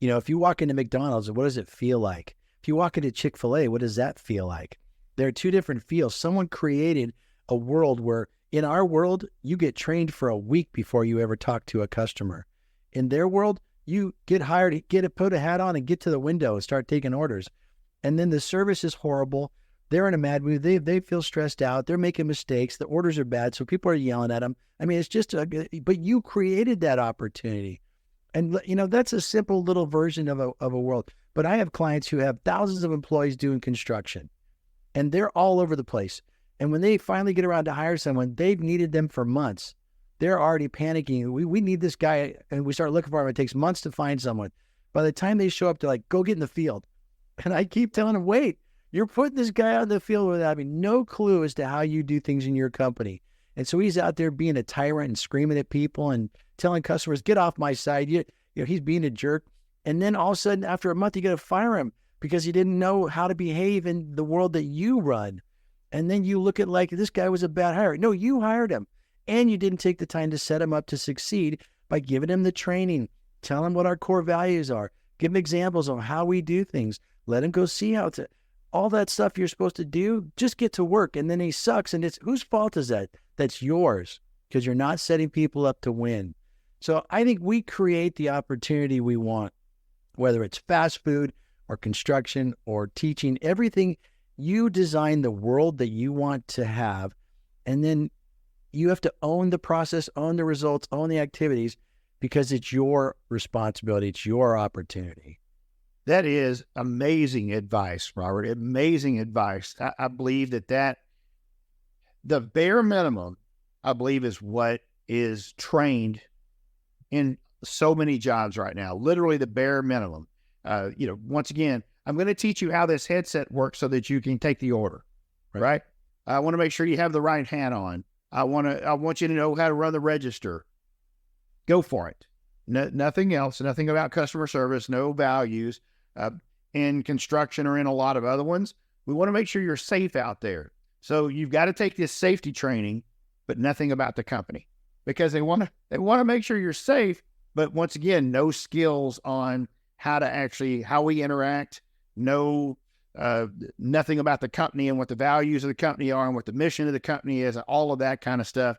if you walk into McDonald's, what does it feel like? If you walk into Chick-fil-A, what does that feel like? There are two different feels. Someone created a world where, in our world, you get trained for a week before you ever talk to a customer. In their world, you get hired, put a hat on and get to the window and start taking orders. And then the service is horrible. They're in a mad mood. They feel stressed out. They're making mistakes. The orders are bad, so people are yelling at them. I mean, it's just but you created that opportunity. And, that's a simple little version of a world. But I have clients who have thousands of employees doing construction, and they're all over the place. And when they finally get around to hire someone, they've needed them for months. They're already panicking. We need this guy, and we start looking for him. It takes months to find someone. By the time they show up, they're like, go get in the field. And I keep telling them, wait, you're putting this guy out in the field without having no clue as to how you do things in your company. And so he's out there being a tyrant and screaming at people and telling customers, get off my side. He's being a jerk. And then all of a sudden, after a month, you got to fire him because he didn't know how to behave in the world that you run. And then you look at like, this guy was a bad hire. No, you hired him. And you didn't take the time to set him up to succeed by giving him the training, tell him what our core values are, give him examples on how we do things, let him go see how to, all that stuff you're supposed to do, just get to work. And then he sucks. And it's, whose fault is that? That's yours, because you're not setting people up to win. So I think we create the opportunity we want, whether it's fast food or construction or teaching, everything. You design the world that you want to have, and then you have to own the process, own the results, own the activities, because it's your responsibility. It's your opportunity. That is amazing advice, Robert. Amazing advice. I believe that the bare minimum, I believe, is what is trained in so many jobs right now. Literally the bare minimum. Once again, I'm going to teach you how this headset works so that you can take the order, right? I want to make sure you have the right hat on. I want you to know how to run the register. Go for it. Nothing else, nothing about customer service, no values. In construction or in a lot of other ones, we want to make sure you're safe out there. So you've got to take this safety training, but nothing about the company, because they want to make sure you're safe. But once again, no skills on how we interact. Nothing about the company and what the values of the company are and what the mission of the company is, all of that kind of stuff.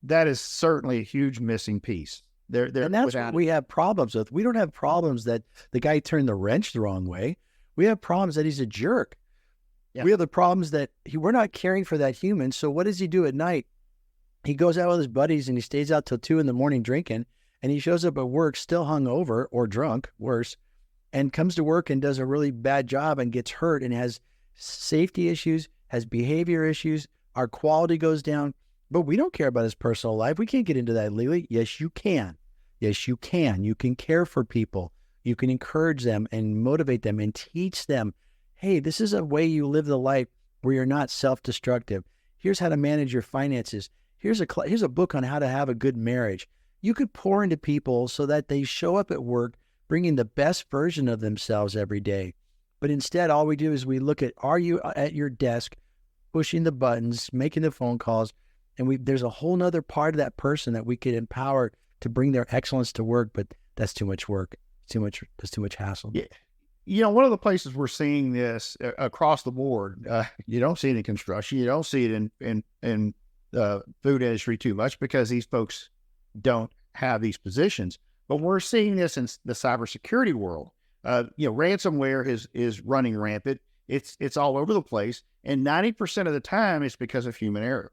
That is certainly a huge missing piece. And that's what we have problems with. We don't have problems that the guy turned the wrench the wrong way. We have problems that he's a jerk. Yeah. We have the problems that we're not caring for that human. So what does he do at night? He goes out with his buddies and he stays out till 2 a.m. drinking, and he shows up at work still hungover or drunk, worse, and comes to work and does a really bad job and gets hurt and has safety issues, has behavior issues. Our quality goes down, but we don't care about his personal life. We can't get into that legally. Yes, you can. Yes, you can. You can care for people. You can encourage them and motivate them and teach them, hey, this is a way you live the life where you're not self-destructive. Here's how to manage your finances. Here's a book on how to have a good marriage. You could pour into people so that they show up at work bringing the best version of themselves every day. But instead, all we do is we look at, are you at your desk, pushing the buttons, making the phone calls, and there's a whole nother part of that person that we could empower to bring their excellence to work, but that's too much work. That's too much hassle. Yeah. One of the places we're seeing this across the board, you don't see it in construction. You don't see it in the food industry too much, because these folks don't have these positions. But we're seeing this in the cybersecurity world. Ransomware is running rampant. It's all over the place. And 90% of the time, it's because of human error.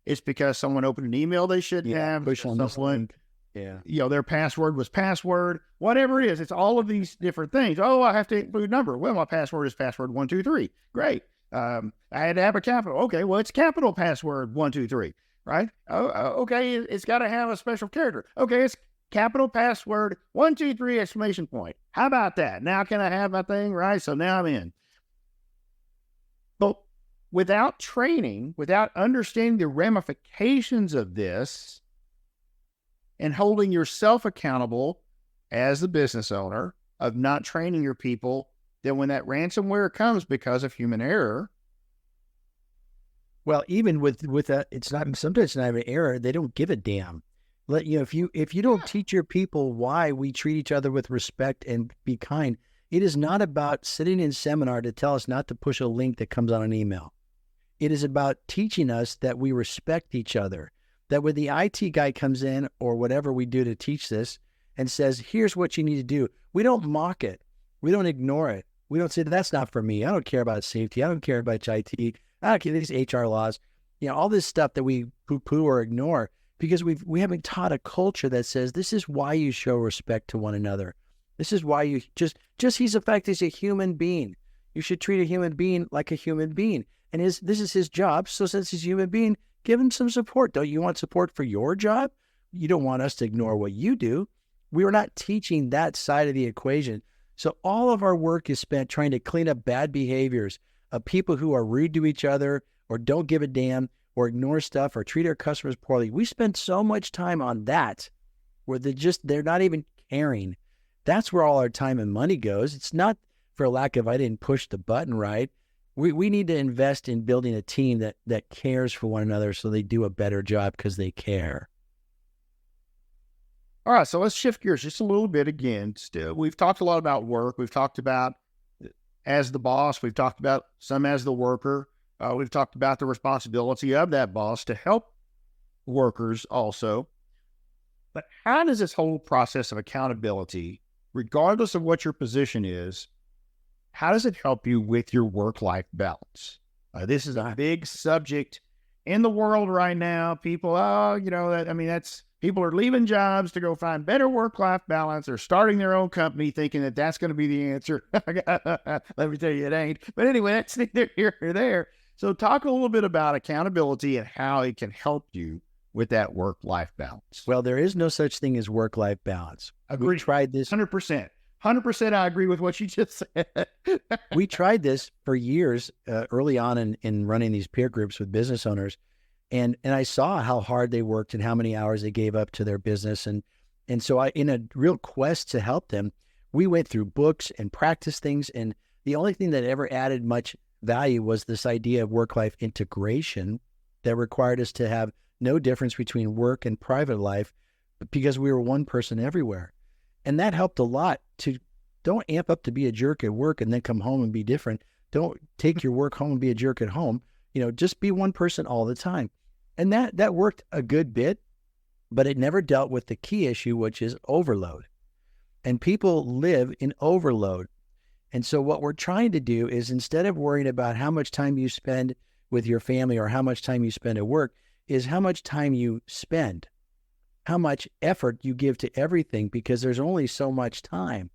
It's because someone opened an email they shouldn't have. Push on someone. Their password was password. Whatever it is, it's all of these different things. Oh, I have to include number. Well, my password is password 123. Great. I had to have a capital. Okay, well, it's capital password 123, right? Okay, it's got to have a special character. Okay, it's capital password 123 exclamation point. How about that? Now can I have my thing, right? So now I'm in. But without training, without understanding the ramifications of this and holding yourself accountable as the business owner of not training your people, then when that ransomware comes because of human error. Well, even with that, sometimes it's not an error. They don't give a damn. If you don't teach your people why we treat each other with respect and be kind, it is not about sitting in seminar to tell us not to push a link that comes on an email. It is about teaching us that we respect each other, that when the IT guy comes in or whatever we do to teach this and says, here's what you need to do, we don't mock it. We don't ignore it. We don't say, that's not for me. I don't care about safety. I don't care about IT. I don't care these HR laws. All this stuff that we poo-poo or ignore, because we haven't taught a culture that says this is why you show respect to one another. This is why you just he's a fact, he's a human being. You should treat a human being like a human being. And this is his job. So since he's a human being, give him some support. Don't you want support for your job? You don't want us to ignore what you do. We are not teaching that side of the equation. So all of our work is spent trying to clean up bad behaviors of people who are rude to each other or don't give a damn or ignore stuff or treat our customers poorly. We spend so much time on that where they're not even caring. That's where all our time and money goes. It's not for lack of I didn't push the button right. We need to invest in building a team that cares for one another so they do a better job because they care. All right, so let's shift gears just a little bit again. Still, we've talked a lot about work. We've talked about as the boss. We've talked about some as the worker. We've talked about the responsibility of that boss to help workers also. But how does this whole process of accountability, regardless of what your position is, how does it help you with your work-life balance? This is a big subject in the world right now. People, people are leaving jobs to go find better work-life balance. They're starting their own company thinking that that's going to be the answer. Let me tell you, it ain't. But anyway, that's neither here nor there. So talk a little bit about accountability and how it can help you with that work-life balance. Well, there is no such thing as work-life balance. Agreed. We tried this 100%. 100%. I agree with what you just said. We tried this for years early on in running these peer groups with business owners. And I saw how hard they worked and how many hours they gave up to their business. And so in a real quest to help them, we went through books and practiced things. And the only thing that ever added much value was this idea of work-life integration that required us to have no difference between work and private life because we were one person everywhere. And that helped a lot to don't amp up to be a jerk at work and then come home and be different. Don't take your work home and be a jerk at home. Just be one person all the time. And that worked a good bit, but it never dealt with the key issue, which is overload. And people live in overload. And so what we're trying to do is instead of worrying about how much time you spend with your family or how much time you spend at work, is how much time you spend, how much effort you give to everything, because there's only so much time.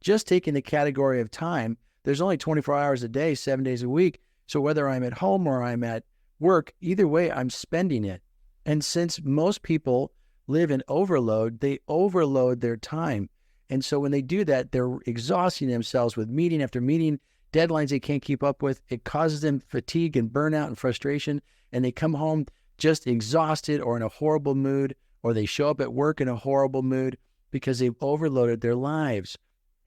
Just taking the category of time, there's only 24 hours a day, 7 days a week. So whether I'm at home or I'm at work, either way, I'm spending it. And since most people live in overload, they overload their time. And so when they do that, they're exhausting themselves with meeting after meeting, deadlines they can't keep up with. It causes them fatigue and burnout and frustration. And they come home just exhausted or in a horrible mood, or they show up at work in a horrible mood because they've overloaded their lives.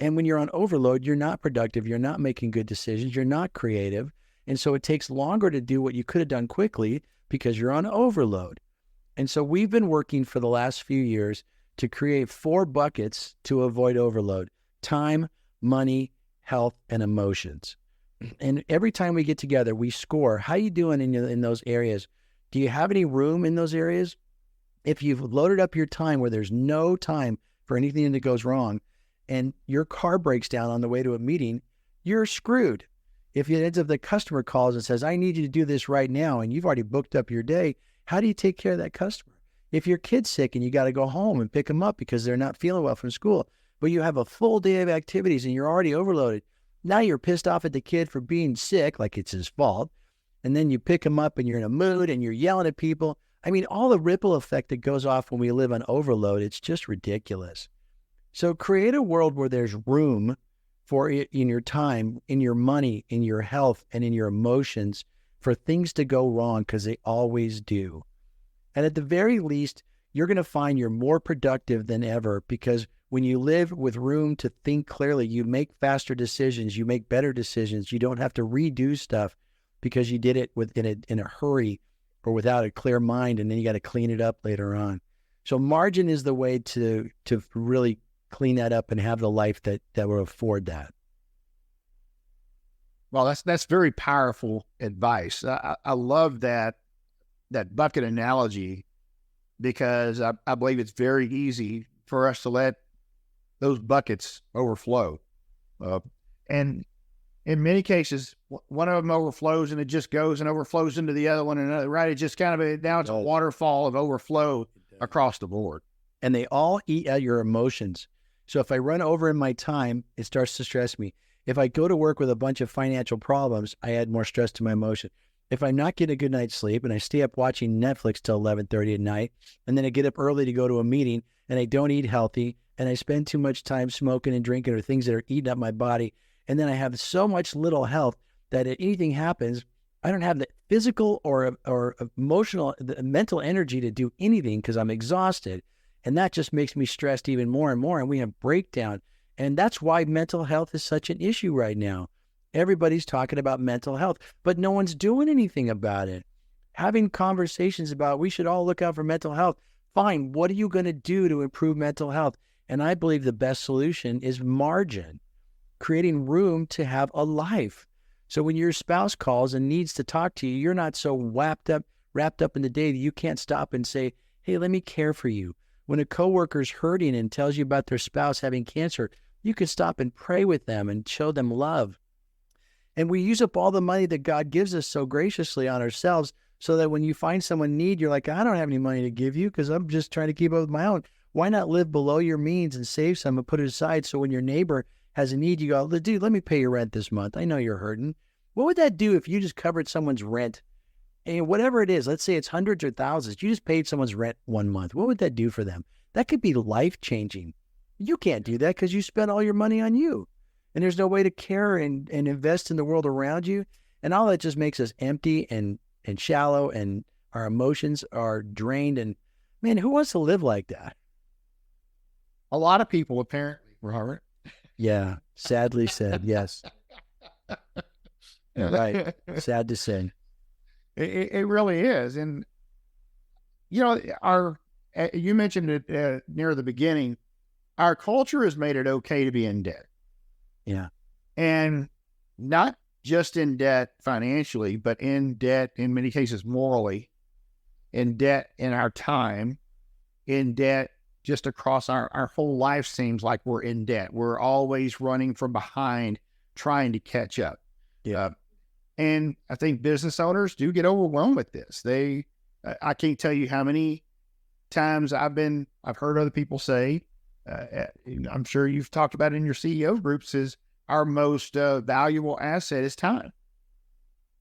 And when you're on overload, you're not productive. You're not making good decisions. You're not creative. And so it takes longer to do what you could have done quickly because you're on overload. And so we've been working for the last few years to create 4 buckets to avoid overload: time, money, health, and emotions. And every time we get together, we score. How you doing in those areas? Do you have any room in those areas? If you've loaded up your time where there's no time for anything that goes wrong and your car breaks down on the way to a meeting, you're screwed. If it ends up the customer calls and says, I need you to do this right now, and you've already booked up your day, how do you take care of that customer? If your kid's sick and you got to go home and pick them up because they're not feeling well from school, but you have a full day of activities and you're already overloaded, now you're pissed off at the kid for being sick, like it's his fault, and then you pick him up and you're in a mood and you're yelling at people. I mean, all the ripple effect that goes off when we live on overload, it's just ridiculous. So create a world where there's room for it in your time, in your money, in your health, and in your emotions for things to go wrong, because they always do. And at the very least, you're going to find you're more productive than ever, because when you live with room to think clearly, you make faster decisions, you make better decisions. You don't have to redo stuff because you did it in a hurry or without a clear mind, and then you got to clean it up later on. So margin is the way to really clean that up and have the life that will afford that. Well, that's very powerful advice. I love that bucket analogy, because I believe it's very easy for us to let those buckets overflow. And in many cases, one of them overflows and it just goes and overflows into the other one and another, right? It just kind of, now it's a waterfall of overflow across the board. And they all eat at your emotions. So if I run over in my time, it starts to stress me. If I go to work with a bunch of financial problems, I add more stress to my emotion. If I'm not getting a good night's sleep and I stay up watching Netflix till 11:30 at night, and then I get up early to go to a meeting and I don't eat healthy and I spend too much time smoking and drinking or things that are eating up my body, and then I have so much little health that if anything happens, I don't have the physical or emotional, the mental energy to do anything because I'm exhausted. And that just makes me stressed even more and more. And we have breakdown. And that's why mental health is such an issue right now. Everybody's talking about mental health, but no one's doing anything about it. Having conversations about we should all look out for mental health. Fine. What are you going to do to improve mental health? And I believe the best solution is margin, creating room to have a life. So when your spouse calls and needs to talk to you, you're not so wrapped up in the day that you can't stop and say, hey, let me care for you. When a coworker's hurting and tells you about their spouse having cancer, you can stop and pray with them and show them love. And we use up all the money that God gives us so graciously on ourselves so that when you find someone in need, you're like, I don't have any money to give you because I'm just trying to keep up with my own. Why not live below your means and save some and put it aside so when your neighbor has a need, you go, dude, let me pay your rent this month. I know you're hurting. What would that do if you just covered someone's rent? And whatever it is, let's say it's hundreds or thousands, you just paid someone's rent 1 month. What would that do for them? That could be life-changing. You can't do that because you spent all your money on you. And there's no way to care and invest in the world around you. And all that just makes us empty and shallow, and our emotions are drained. And man, who wants to live like that? A lot of people, apparently, Robert. Yeah, sadly said, yes. Right, sad to say. It really is. And, you know, you mentioned it near the beginning, our culture has made it okay to be in debt. Yeah. And not just in debt financially, but in debt, in many cases, morally, in debt in our time, in debt just across our whole life. Seems like we're in debt. We're always running from behind, trying to catch up. Yeah. And I think business owners do get overwhelmed with this. I can't tell you how many times I've heard other people say, I'm sure you've talked about it in your CEO groups, is our most valuable asset is time.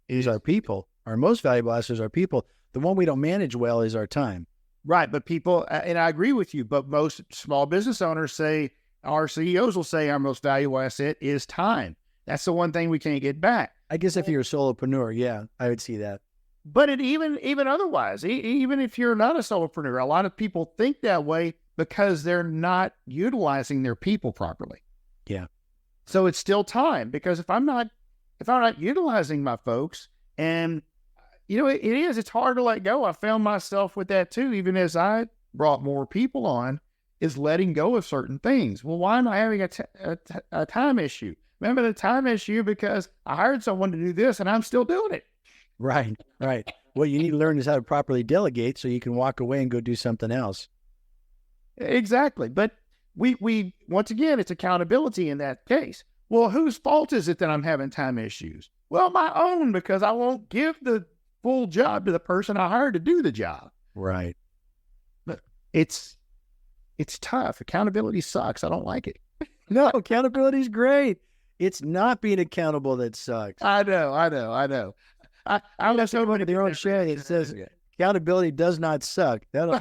Is our people. Our most valuable asset is our people. The one we don't manage well is our time. Right. But people, and I agree with you, but most small business owners say, our CEOs will say our most valuable asset is time. That's the one thing we can't get back. I guess if you're a solopreneur, yeah, I would see that. But even otherwise, even if you're not a solopreneur, a lot of people think that way because they're not utilizing their people properly. Yeah. So it's still time, because if I'm not utilizing my folks, and it's hard to let go. I found myself with that too, even as I brought more people on, is letting go of certain things. Well, why am I having a time issue? Remember the time issue because I hired someone to do this and I'm still doing it. Right. What you need to learn is how to properly delegate so you can walk away and go do something else. Exactly. But we once again, it's accountability in that case. Well, whose fault is it that I'm having time issues? Well, my own, because I won't give the full job to the person I hired to do the job. Right. But it's tough. Accountability sucks. I don't like it. No, accountability is great. It's not being accountable that sucks. I know. I'm just over their own show. It says accountability does not suck. That'll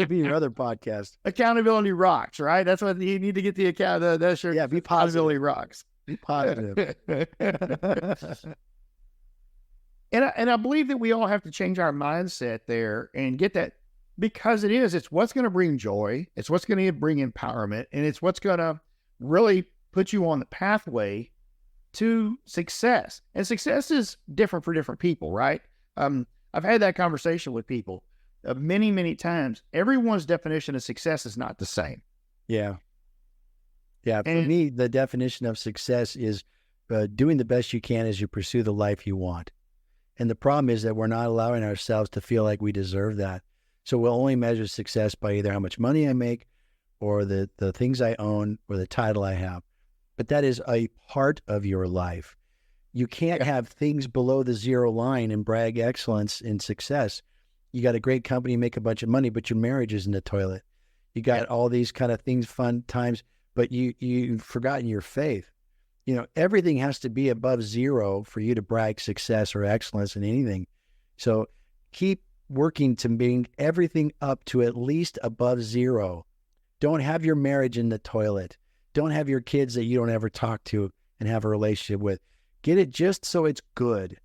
be your other podcast. Accountability rocks, right? That's what you need to get the account. That's your be positive. Accountability rocks. Be positive. And I believe that we all have to change our mindset there and get that, because it's what's going to bring joy. It's what's going to bring empowerment, and it's what's going to really put you on the pathway to success. And success is different for different people, right? I've had that conversation with people many, many times. Everyone's definition of success is not the same. Yeah. For me, the definition of success is doing the best you can as you pursue the life you want. And the problem is that we're not allowing ourselves to feel like we deserve that. So we'll only measure success by either how much money I make or the things I own or the title I have. But that is a part of your life. You can't have things below the zero line and brag excellence in success. You got a great company, make a bunch of money, but your marriage is in the toilet. You got all these kind of things, fun times, but you've forgotten your faith. Everything has to be above zero for you to brag success or excellence in anything. So keep working to bring everything up to at least above zero. Don't have your marriage in the toilet. Don't have your kids that you don't ever talk to and have a relationship with. Get it just so it's good.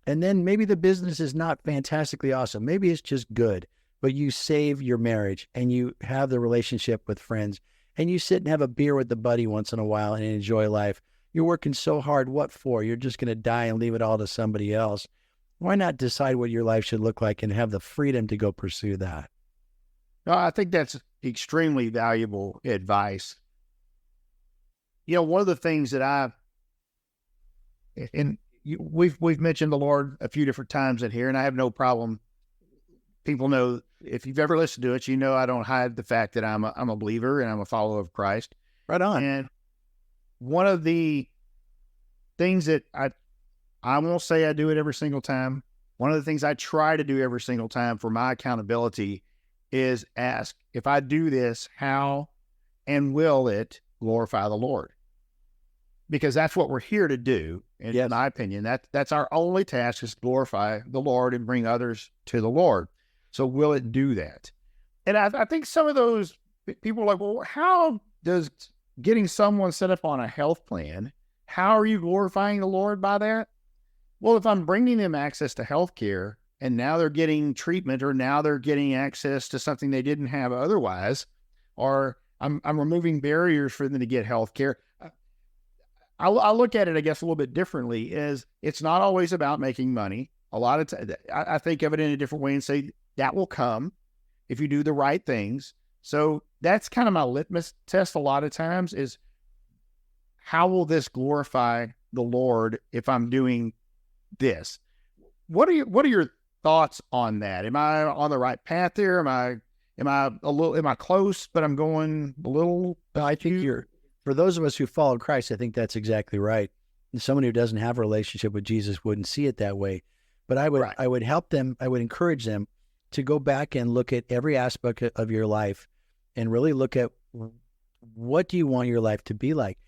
And then maybe the business is not fantastically awesome. Maybe it's just good. but you save your marriage and you have the relationship with friends and you sit and have a beer with the buddy once in a while and enjoy life. You're working so hard. What for? You're just going to die and leave it all to somebody else. Why not decide what your life should look like and have the freedom to go pursue that? No, I think that's extremely valuable advice. One of the things that we've mentioned the Lord a few different times in here, and I have no problem. People know, if you've ever listened to it, I don't hide the fact that I'm a believer and I'm a follower of Christ. Right on. And one of the things that I won't say I do it every single time. One of the things I try to do every single time for my accountability is ask, if I do this, how and will it glorify the Lord? Because that's what we're here to do. And in my opinion, that's our only task, is glorify the Lord and bring others to the Lord. So will it do that? And I think some of those people are like, well, how does getting someone set up on a health plan, how are you glorifying the Lord by that? Well, if I'm bringing them access to health care and now they're getting treatment, or now they're getting access to something they didn't have otherwise, or I'm removing barriers for them to get health care, I look at it, I guess, a little bit differently. Is it's not always about making money. A lot of times, I think of it in a different way and say that will come if you do the right things. So that's kind of my litmus test a lot of times, is how will this glorify the Lord if I'm doing this? What are your thoughts on that? Am I on the right path there? Am I close, but I'm going a little? I think for those of us who follow Christ, I think that's exactly right. And someone who doesn't have a relationship with Jesus wouldn't see it that way. But I would help them. I would encourage them to go back and look at every aspect of your life and really look at, what do you want your life to be like?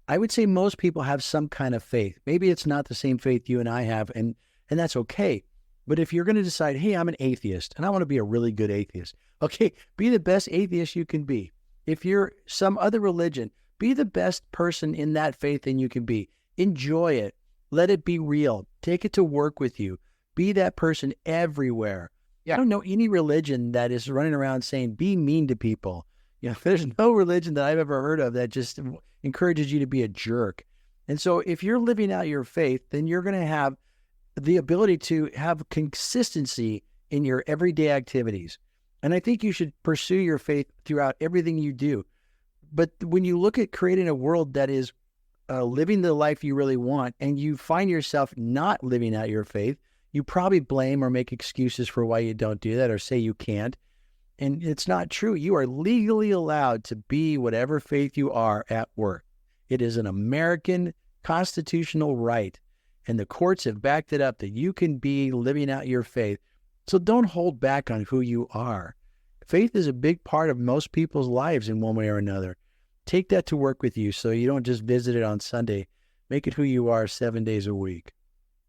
I would say most people have some kind of faith. Maybe it's not the same faith you and I have, and that's okay. But if you're going to decide, hey, I'm an atheist and I want to be a really good atheist, okay, be the best atheist you can be. If you're some other religion, be the best person in that faith than you can be. Enjoy it. Let it be real. Take it to work with you. Be that person everywhere. Yeah. I don't know any religion that is running around saying, be mean to people. There's no religion that I've ever heard of that just encourages you to be a jerk. And so if you're living out your faith, then you're going to have the ability to have consistency in your everyday activities. And I think you should pursue your faith throughout everything you do. But when you look at creating a world that is living the life you really want, and you find yourself not living out your faith, you probably blame or make excuses for why you don't do that, or say you can't. And it's not true. You are legally allowed to be whatever faith you are at work. It is an American constitutional right. And the courts have backed it up that you can be living out your faith. So don't hold back on who you are. Faith is a big part of most people's lives in one way or another. Take that to work with you so you don't just visit it on Sunday. Make it who you are 7 days a week.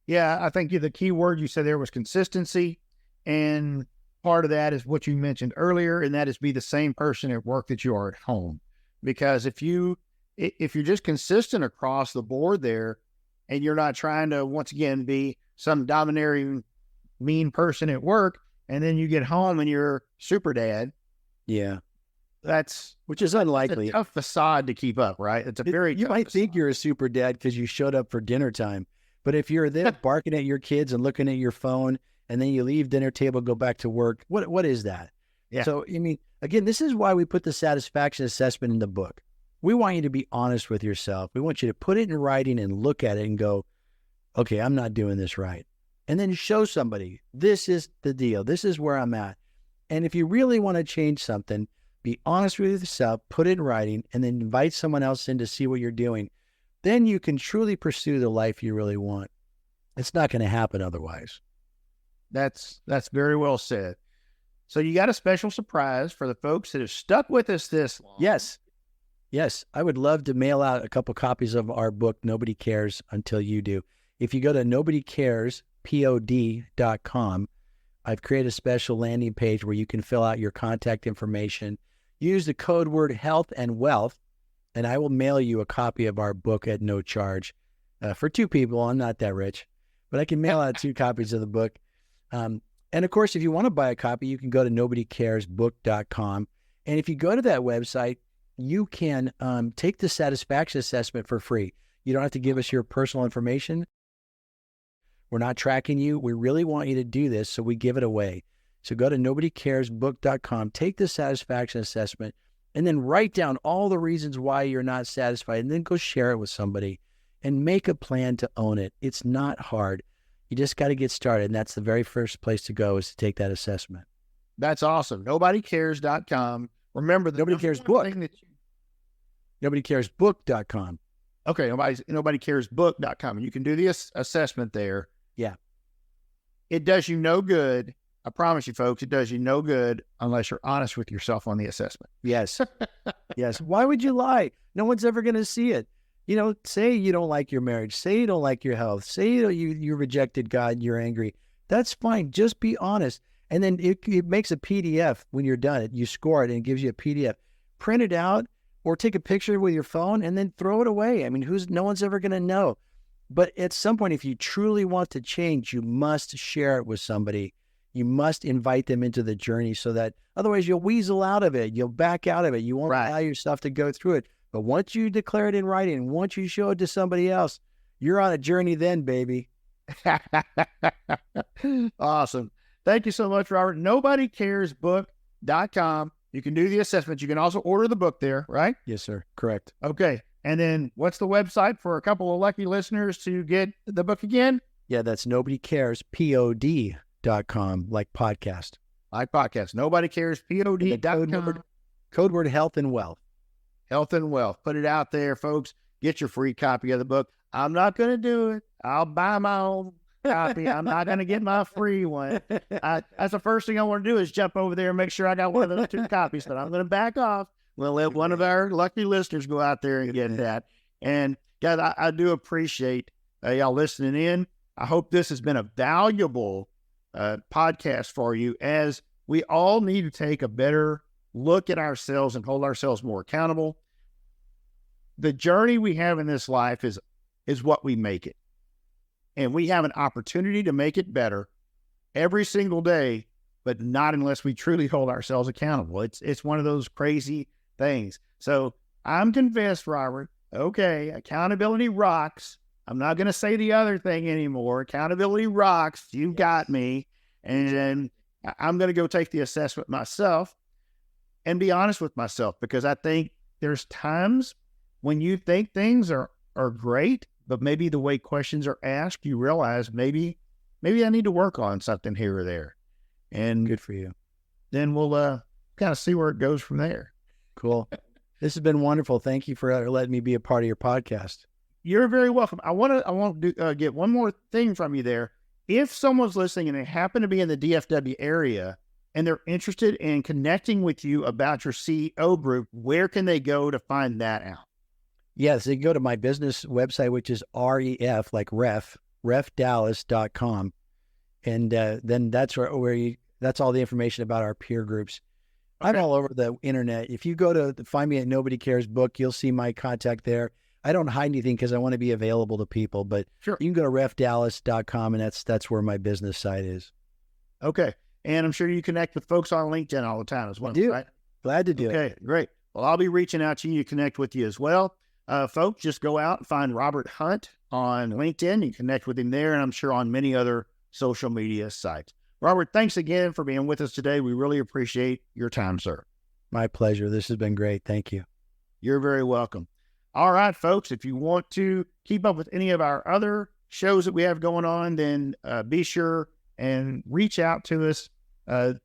Yeah, I think the key word you said there was consistency. And part of that is what you mentioned earlier, and that is be the same person at work that you are at home. Because if you're just consistent across the board there, and you're not trying to, once again, be some domineering, mean person at work, and then you get home and you're super dad. Yeah. Which is unlikely. It's a tough facade to keep up, right? You might think you're a super dad because you showed up for dinner time. But if you're there barking at your kids and looking at your phone, and then you leave dinner table, go back to work, what is that? Yeah. So, again, this is why we put the satisfaction assessment in the book. We want you to be honest with yourself. We want you to put it in writing and look at it and go, okay, I'm not doing this right. And then show somebody, this is the deal. This is where I'm at. And if you really want to change something, be honest with yourself, put it in writing, and then invite someone else in to see what you're doing. Then you can truly pursue the life you really want. It's not going to happen otherwise. That's very well said. So you got a special surprise for the folks that have stuck with us this long. Yes, I would love to mail out a couple copies of our book, Nobody Cares Until You Do. If you go to nobodycarespod.com, I've created a special landing page where you can fill out your contact information. Use the code word health and wealth, and I will mail you a copy of our book at no charge. For 2 people, I'm not that rich, but I can mail out 2 copies of the book. And of course, if you want to buy a copy, you can go to nobodycaresbook.com. And if you go to that website, you can take the satisfaction assessment for free. You don't have to give us your personal information. We're not tracking you. We really want you to do this, so we give it away. So go to nobodycaresbook.com, take the satisfaction assessment, and then write down all the reasons why you're not satisfied, and then go share it with somebody and make a plan to own it. It's not hard. You just got to get started, and that's the very first place to go, is to take that assessment. That's awesome. Nobodycares.com. Remember, the Nobody Cares Book. Nobodycaresbook.com. Okay, nobodycaresbook.com. And you can do the assessment there. Yeah. It does you no good. I promise you, folks, it does you no good unless you're honest with yourself on the assessment. Yes. Yes. Why would you lie? No one's ever going to see it. You know, say you don't like your marriage. Say you don't like your health. Say you rejected God and you're angry. That's fine. Just be honest. And then it makes a PDF when you're done. You score it and it gives you a PDF. Print it out or take a picture with your phone and then throw it away. I mean, no one's ever going to know. But at some point, if you truly want to change, you must share it with somebody. You must invite them into the journey, so that otherwise you'll weasel out of it. You'll back out of it. You won't allow yourself to go through it. But once you declare it in writing, once you show it to somebody else, you're on a journey then, baby. Awesome. Thank you so much, Robert. Nobodycaresbook.com. You can do the assessment. You can also order the book there, right? Yes, sir. Correct. Okay. And then what's the website for a couple of lucky listeners to get the book again? Yeah, that's nobodycarespod.com, like podcast. Like podcast. Nobodycarespod.com. Code word health and wealth. Health and wealth. Put it out there, folks. Get your free copy of the book. I'm not going to do it. I'll buy my own copy. I'm not going to get my free one. That's the first thing I want to do is jump over there and make sure I got one of those 2 copies. But I'm going to back off. We'll let one of our lucky listeners go out there and get that. And guys, I do appreciate y'all listening in. I hope this has been a valuable podcast for you, as we all need to take a better look at ourselves and hold ourselves more accountable. The journey we have in this life is what we make it. And we have an opportunity to make it better every single day, but not unless we truly hold ourselves accountable. It's one of those crazy things. So I'm convinced, Robert, okay, accountability rocks. I'm not going to say the other thing anymore. Accountability rocks. You got me. And then I'm going to go take the assessment myself and be honest with myself, because I think there's times when you think things are great, but maybe the way questions are asked, you realize maybe I need to work on something here or there. And good for you. Then we'll kind of see where it goes from there. Cool. This has been wonderful. Thank you for letting me be a part of your podcast. You're very welcome. I want to get one more thing from you there. If someone's listening and they happen to be in the DFW area and they're interested in connecting with you about your CEO group, where can they go to find that out? Yes, they can go to my business website, which is REF, like refdallas.com. And then that's that's all the information about our peer groups. Okay. I'm all over the internet. If you go to find me at Nobody Cares Book, you'll see my contact there. I don't hide anything because I want to be available to people, but sure, you can go to refdallas.com, and that's where my business site is. Okay. And I'm sure you connect with folks on LinkedIn all the time as well. I do. Right? Glad to do it. Okay, great. Well, I'll be reaching out to you to connect with you as well. Folks, just go out and find Robert Hunt on LinkedIn. You connect with him there, and I'm sure on many other social media sites. Robert, thanks again for being with us today. We really appreciate your time, sir. My pleasure. This has been great. Thank you. You're very welcome. All right, folks, if you want to keep up with any of our other shows that we have going on, then be sure and reach out to us.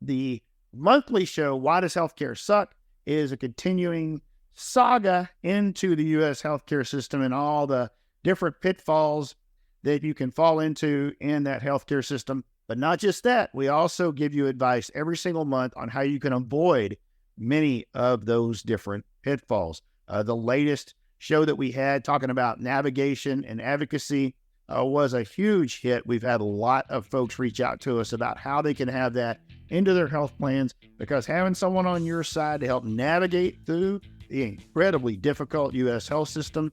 The monthly show, Why Does Healthcare Suck?, is a continuing saga into the U.S. healthcare system and all the different pitfalls that you can fall into in that healthcare system. But not just that, we also give you advice every single month on how you can avoid many of those different pitfalls. The latest show that we had talking about navigation and advocacy was a huge hit. We've had a lot of folks reach out to us about how they can have that into their health plans, because having someone on your side to help navigate through the incredibly difficult U.S. health system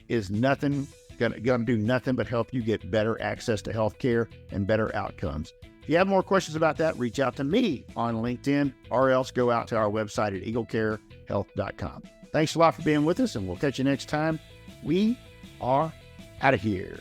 is gonna do nothing but help you get better access to health care and better outcomes. If you have more questions about that, reach out to me on LinkedIn or else go out to our website at eaglecarehealth.com. Thanks a lot for being with us, and we'll catch you next time. We are out of here.